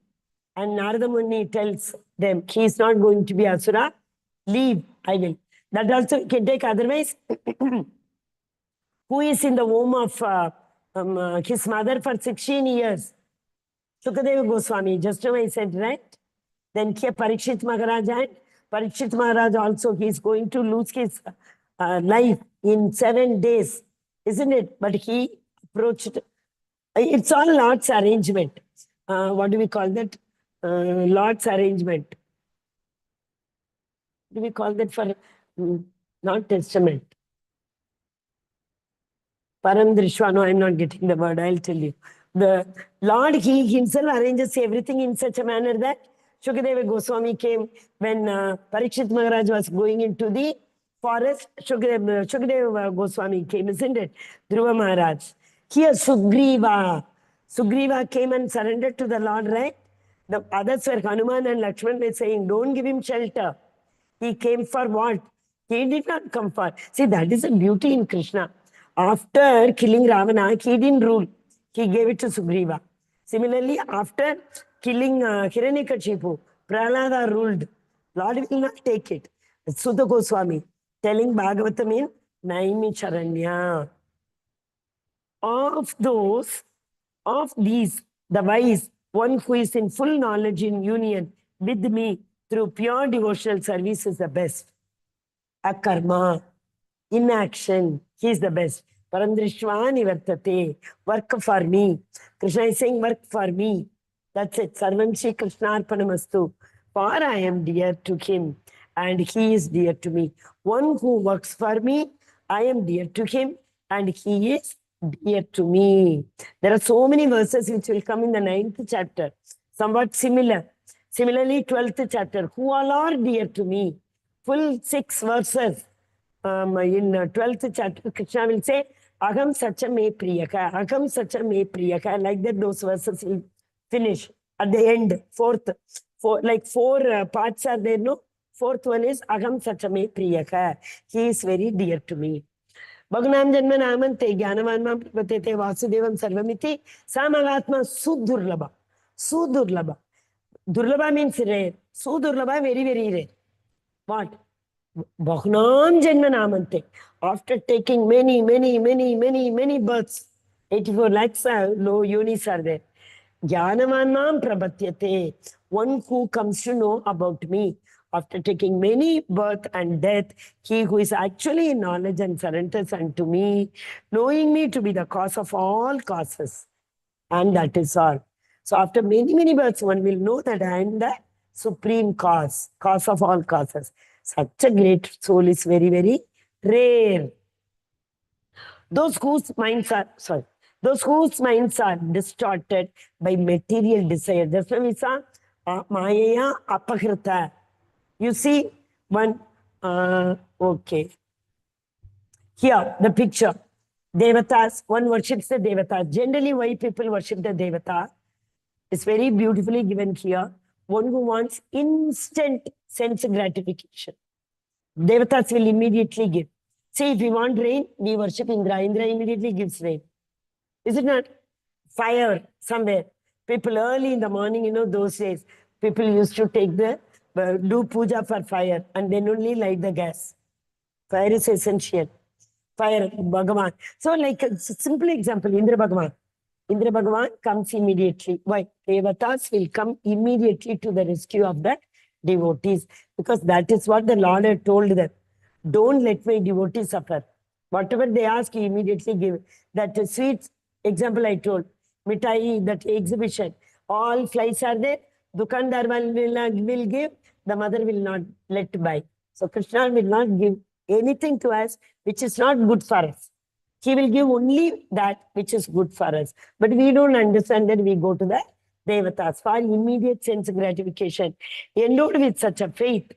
And Narada Muni tells them, he is not going to be Asura. Leave, I will. That also you can take. Otherwise, who is in the womb of his mother for 16 years? Sukadeva Goswami, just now I said, right? Then here Parikshit Maharaj, and Parikshit Maharaj also, he is going to lose his life in 7 days, isn't it? But he approached, it's all Lord's arrangement. What do we call that? Lord's arrangement. What do we call that for, not testament? Param Drishwa, no, I'm not getting the word, I'll tell you. The Lord, he himself arranges everything in such a manner that Shukadeva Goswami came when Parikshit Maharaj was going into the forest. Shukadeva Goswami came, isn't it? Dhruva Maharaj. Here Sugriva came and surrendered to the Lord, right? The others were Hanuman and Lakshman were saying, don't give him shelter. He came for what? He did not come for. See, that is a beauty in Krishna. After killing Ravana, he didn't rule. He gave it to Sugriva. Similarly, after killing Hiranyakashipu, Prahlada ruled. Lord will not take it. Sutta Goswami telling Bhagavatam in Naimicharanya. Of these, the wise, one who is in full knowledge in union with me through pure devotional service is the best. Akarma, inaction, he is the best. Parandrishvani vartate, work for me. Krishna is saying, work for me. That's it. Sarvam Shri Krishna Arpanamastu. For I am dear to him and he is dear to me. One who works for me, I am dear to him and he is dear to me. There are so many verses which will come in the 9th chapter, somewhat similar. Similarly, 12th chapter, who all are dear to me. Full 6 verses. In 12th chapter, Krishna will say, Aham Sacha Me Priyaka, Aham Sacha Me Priyaka. Like that, those verses will finish at the end. Four parts are there, no? 4th one is Aham Sacha Me Priyaka. He is very dear to me. Bhagnam Janma Namante Gyanavanmam Prapatete Vasudevam Sarvamiti Samagatma Sudurlabha. Sudurlabha. Durlabha means rare. Sudurlabha, very, very rare. What? Bhagnam Janma Namante. After taking many births, 84 lakhs low yonis are there. Gyanavanam Prabhatyate. One who comes to know about me. After taking many birth and death, he who is actually in knowledge and surrenders unto me, knowing me to be the cause of all causes. And that is all. So after many births, one will know that I am the supreme cause of all causes. Such a great soul is very, very rare. Those whose minds are distorted by material desire. That's why we saw Mayaya Apahrita. You see one, okay. Here, the picture. Devatas, one worships the Devatas. Generally, why people worship the Devata? It's very beautifully given here. One who wants instant sense gratification. Devatas will immediately give. See, if we want rain, we worship Indra. Indra immediately gives rain. Is it not? Fire somewhere. People early in the morning, those days, people used to take do puja for fire and then only light the gas. Fire is essential. Fire, Bhagavan. So like a simple example, Indra Bhagavan. Indra Bhagavan comes immediately. Why? Devatas will come immediately to the rescue of the devotees, because that is what the Lord had told them. Don't let my devotees suffer. Whatever they ask, you immediately give. That sweet example I told. Mitai, that exhibition. All flies are there. Dukandar will give. The mother will not let buy. So Krishna will not give anything to us which is not good for us. He will give only that which is good for us. But we don't understand that. We go to the Devatas for immediate sense gratification. Endowed with such a faith,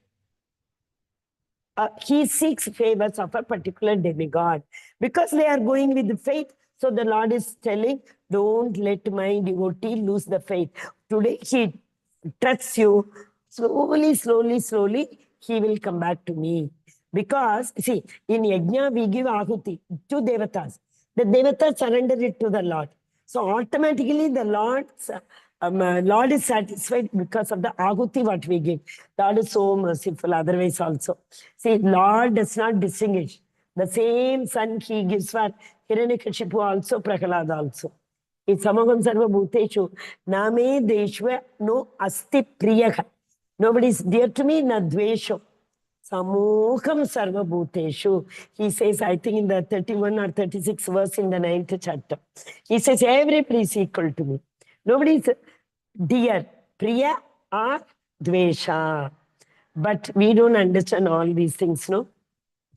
he seeks favors of a particular demigod. Because they are going with the faith, so the Lord is telling, don't let my devotee lose the faith. Today he trusts you. Slowly, he will come back to me. Because, see, in Yajna, we give Ahuti to Devatas. The Devatas surrender it to the Lord. So automatically the Lord is satisfied because of the Ahuti what we give. Lord is so merciful, otherwise also. See, Lord does not distinguish. The same son he gives for Hiranyakashipu also, Prahalada also. In Samagam Sarva Bhuteshu, Name Deshva no Asti Priyaha. Nobody is dear to me, na Dvesho. Samukham Sarva Bhuteshu. He says, I think in the 31 or 36 verse in the 9th chapter. He says, everybody is equal to me. Nobody is dear, Priya or Dvesha. But we don't understand all these things, no?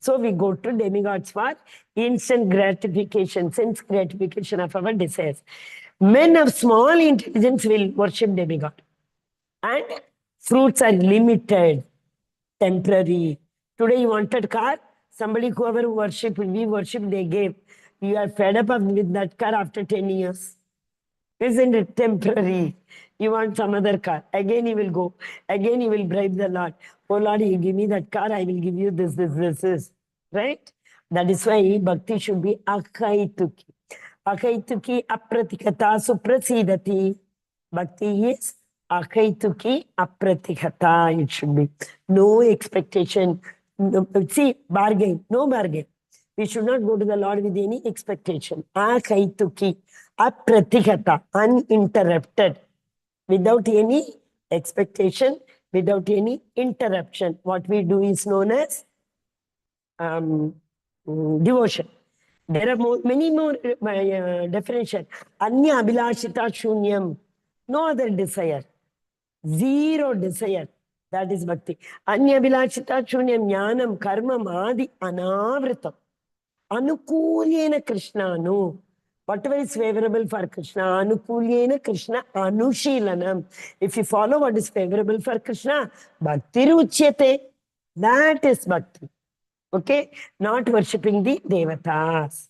So we go to demigods for instant gratification, sense gratification of our desires. Men of small intelligence will worship demigod. And fruits are limited, temporary. Today you wanted car, somebody whoever worship, we worship, they gave. You are fed up with that car after 10 years. Isn't it temporary? You want some other car. Again, he will go. Again, he will bribe the Lord. Oh Lord, you give me that car, I will give you this. Right? That is why bhakti should be akaituki. Akaituki apratikata suprasidati. Bhakti is akaituki apratikata. It should be. No expectation. No, see, bargain. No bargain. We should not go to the Lord with any expectation. Akaituki apratikata. Uninterrupted. Without any expectation, without any interruption. What we do is known as devotion. There are many more definitions. Anya abhilashita shunyam. No other desire. Zero desire. That is bhakti. Anya abhilashita shunyam jnanam karma adi anavritam. Anukulyena krishnanu. Whatever is favorable for Krishna, anukulyena Krishna anushilanam. If you follow what is favorable for Krishna, bhakti ruchyate. That is bhakti. Okay? Not worshipping the devatas.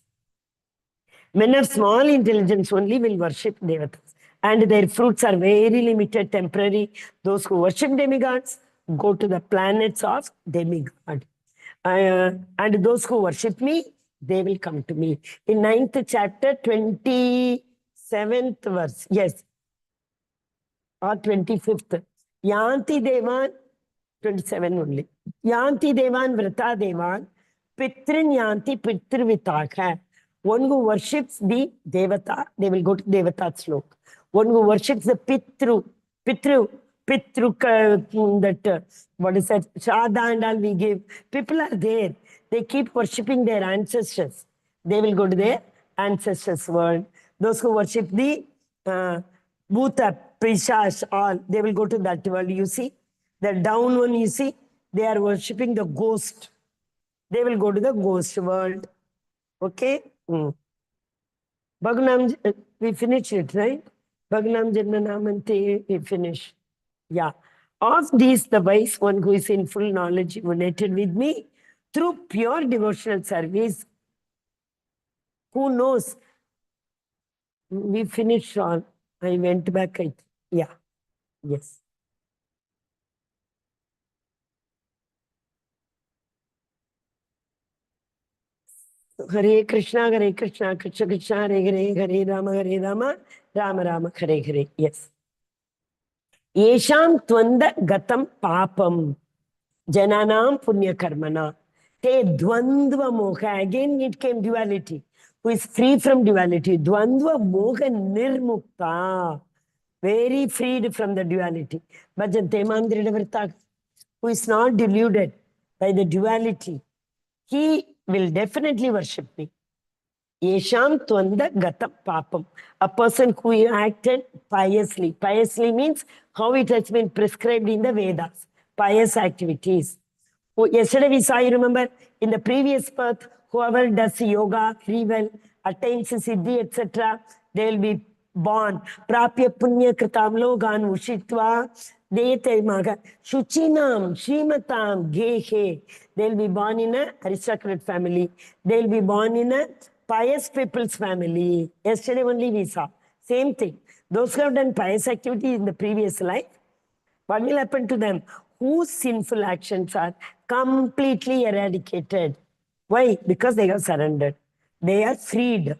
Men of small intelligence only will worship devatas. And their fruits are very limited, temporary. Those who worship demigods go to the planets of demigod. And those who worship me, they will come to me. In 9th chapter, 27th verse. Yes. Or 25th. Yanti Devan, 27 only. Yanti Devan Vrata Devan, Pitrin Yanti Pitrivitaka. One who worships the Devata, they will go to Devata slok. One who worships the Pitru, that, what is that, Shraddha and all we give. People are there. They keep worshipping their ancestors. They will go to their ancestors' world. Those who worship the Bhuta, Prishash, all, they will go to that world. You see, the down one, you see, they are worshipping the ghost. They will go to the ghost world. Okay? Bhagnam, we finished it, right? Bhagnam Janmanamante, we finished. Yeah. Of these, the wise one who is in full knowledge united with me through pure devotional service, who knows? We finished all. I went back. Yeah. Yes. Hare Krishna, Krishna Krishna, Hare Rama, Rama Rama, Hare Hare. Yes. Yesham Twanda Gatam Papam Jananam Punya Karmana. Te Dvandva Moha. Again it came duality. Who is free from duality. Dvandva Moha Nirmukta. Very freed from the duality. Bhajante Mandridavartak. Who is not deluded by the duality. He will definitely worship me. Yesham Twanda Gata Papam. A person who acted piously. Piously means how it has been prescribed in the Vedas. Pious activities. Yesterday we saw, you remember, in the previous birth, whoever does yoga very well, attains siddhi, etc., they will be born. Prapya punya kritam logan ushitva dete maga shuchinam shrimatam gehe. They will be born in a aristocrat family. They will be born in a pious people's family. Yesterday only we saw. Same thing. Those who have done pious activity in the previous life, what will happen to them? Whose sinful actions are completely eradicated. Why? Because they have surrendered. They are freed.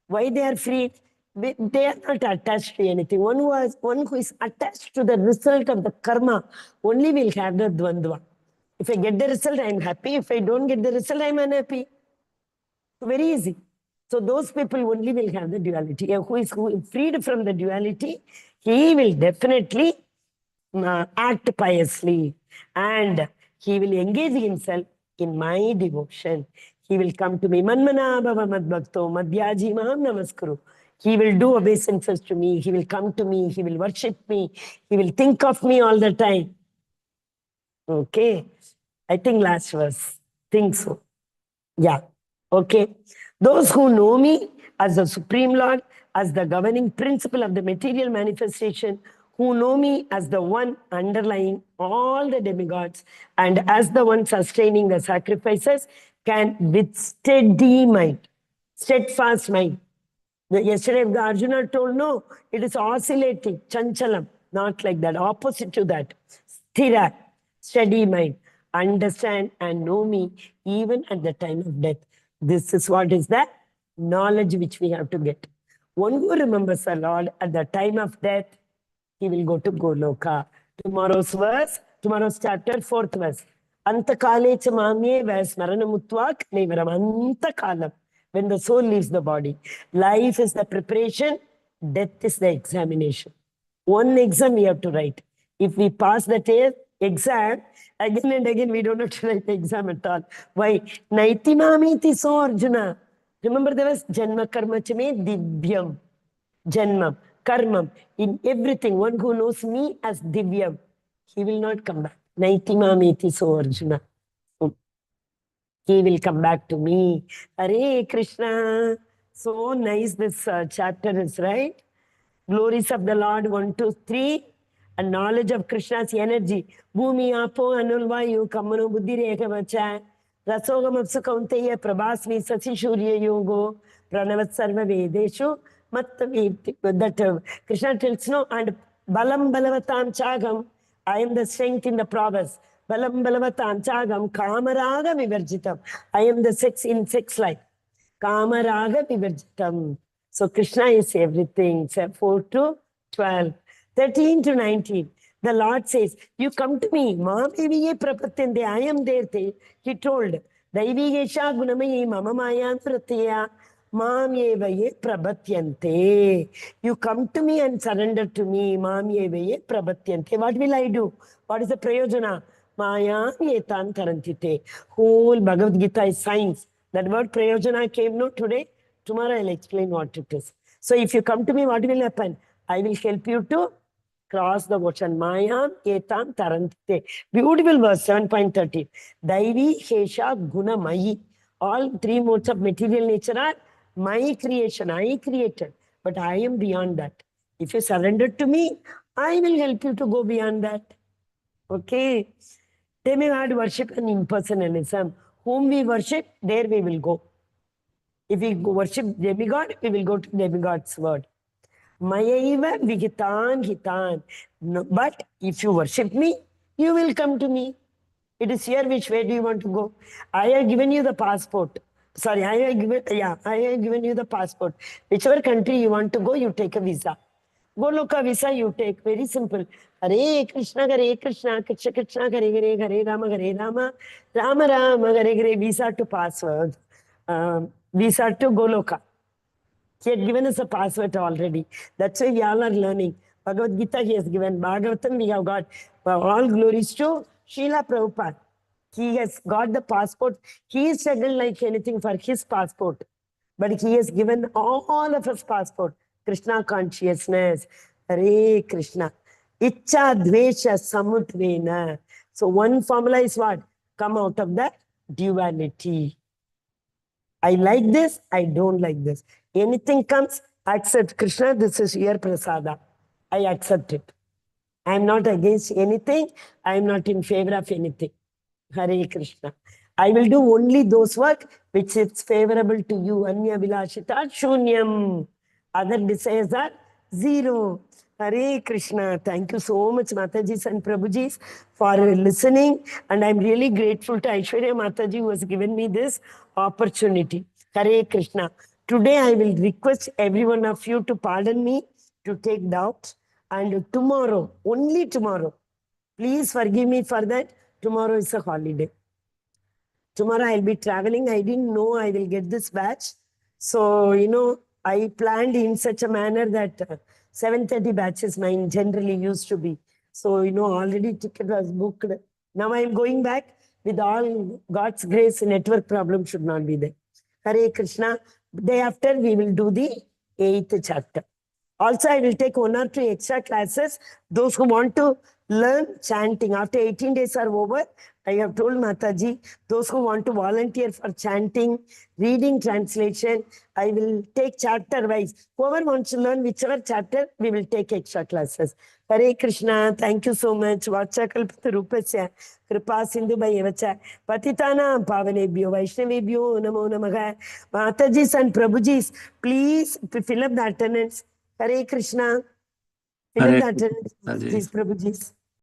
Why they are freed? They are not attached to anything. One who is attached to the result of the karma only will have the dvandva. If I get the result, I am happy. If I don't get the result, I am unhappy. Very easy. So those people only will have the duality. Who is freed from the duality, he will definitely act piously, and he will engage himself in my devotion. He will come to me. Manmana bhava madbhakto madhyaji maham namaskuru. He will do obeisances to me. He will come to me. He will worship me. He will think of me all the time. Okay. I think last verse. Think so. Yeah. Okay. Those who know me as the Supreme Lord, as the governing principle of the material manifestation, who know me as the one underlying all the demigods and as the one sustaining the sacrifices, can with steady mind, steadfast mind, Yesterday, Arjuna told, no, it is oscillating, chanchalam, not like that, opposite to that. Sthira, steady mind, understand and know me even at the time of death. This is what is the knowledge which we have to get. One who remembers the Lord at the time of death, he will go to Goloka. Tomorrow's verse, tomorrow's chapter, 4th verse. Antakale chamamye smaranamuttvak nevaram antakalam. When the soul leaves the body. Life is the preparation, death is the examination. One exam we have to write. If we pass the test, exam, again and again we don't have to write the exam at all. Why? Naitimamiti so Arjuna. Remember there was Janma Karma Chame Divyam. Janmam, Karmam, in everything. One who knows me as Divyam, he will not come back. Naitimamiti so Arjuna. He will come back to me. Hare Krishna. So nice this chapter is, right? Glories of the Lord, 1, 2, 3. And knowledge of Krishna's energy. Bhumi apo anulvayu kamano buddhi rekha vacha. Rasogam apsu kaunteya prabhasmi sasi shurya yogo. Pranavat sarva vedeshu. That Krishna tells, no, and balam balavatam chagam. I am the strength in the prowess. Balam balavatam chagam kamaraga vivarjitam. I am the sex in sex life. Kamaraga vivarjitam. So Krishna is everything. 4 to 12. 13 to 19. The Lord says, you come to me. I am there. He told, Daivigesha gunamayi mama mayan pratya. Mamyevaye prabhatyante. You come to me and surrender to me. Mamyevaye prabhatyante. What will I do? What is the prayojana? Maya yetan tarantite. Whole Bhagavad Gita is science. That word prayojana came not today. Tomorrow I'll explain what it is. So if you come to me, what will happen? I will help you to cross the ocean. Maya yetan tarantite. Beautiful verse 7.13. Daivi hesha guna mayi. All 3 modes of material nature are my creation. I created. But I am beyond that. If you surrender to me, I will help you to go beyond that. Okay. They may have worship and impersonalism. Whom we worship, there we will go. If we worship demigod, we will go to demigod's word. Mayaiva vigitan hitan. No, but if you worship me, you will come to me. It is here which way do you want to go? I have given you the passport. Sorry, I have given you the passport. Whichever country you want to go, you take a visa. Goloka visa you take. Very simple. Hare Krishna, Krishna Krishna, Hare Rama, Rama Rama, Hare visa to password. Visa to Goloka. He had given us a password already. That's why we all are learning. Bhagavad Gita he has given. Bhagavatam we have got. All glories to Srila Prabhupada. He has got the passport. He struggled like anything for his passport. But he has given all of us passport. Krishna consciousness. Hare Krishna. Icha dvesha samutvena. So one formula is what? Come out of that duality. I like this, I don't like this. Anything comes, accept. Krishna, this is your prasada. I accept it. I am not against anything. I am not in favor of anything. Hare Krishna. I will do only those work which is favorable to you. Anya vilashita shunyam. Other desires are zero. Hare Krishna. Thank you so much, Matajis and Prabhujis, for listening. And I'm really grateful to Aishwarya Mataji who has given me this opportunity. Hare Krishna. Today I will request every one of you to pardon me, to take doubts. And tomorrow, only tomorrow, please forgive me for that. Tomorrow is a holiday. Tomorrow I'll be traveling. I didn't know I will get this batch. So, I planned in such a manner that 7:30 batches mine generally used to be. So, already ticket was booked. Now I'm going back with all God's grace. Network problem should not be there. Hare Krishna. Day after we will do the 8th chapter. Also, I will take 1 or 2 extra classes. Those who want to learn chanting after 18 days are over, I have told Mataji, those who want to volunteer for chanting, reading translation, I will take chapter wise. Whoever wants to learn whichever chapter, we will take extra classes. Hare Krishna, thank you so much. Vachakalpata rupasya, kripa sindhu bhayevacha, patitana pavanebhyo, vaishnavebhyo, namo namaha. Matajis and Prabhujis, please fill up the attendance. Hare Krishna. Fill up Hare the attendance, Krishna ji. please, Prabhujis.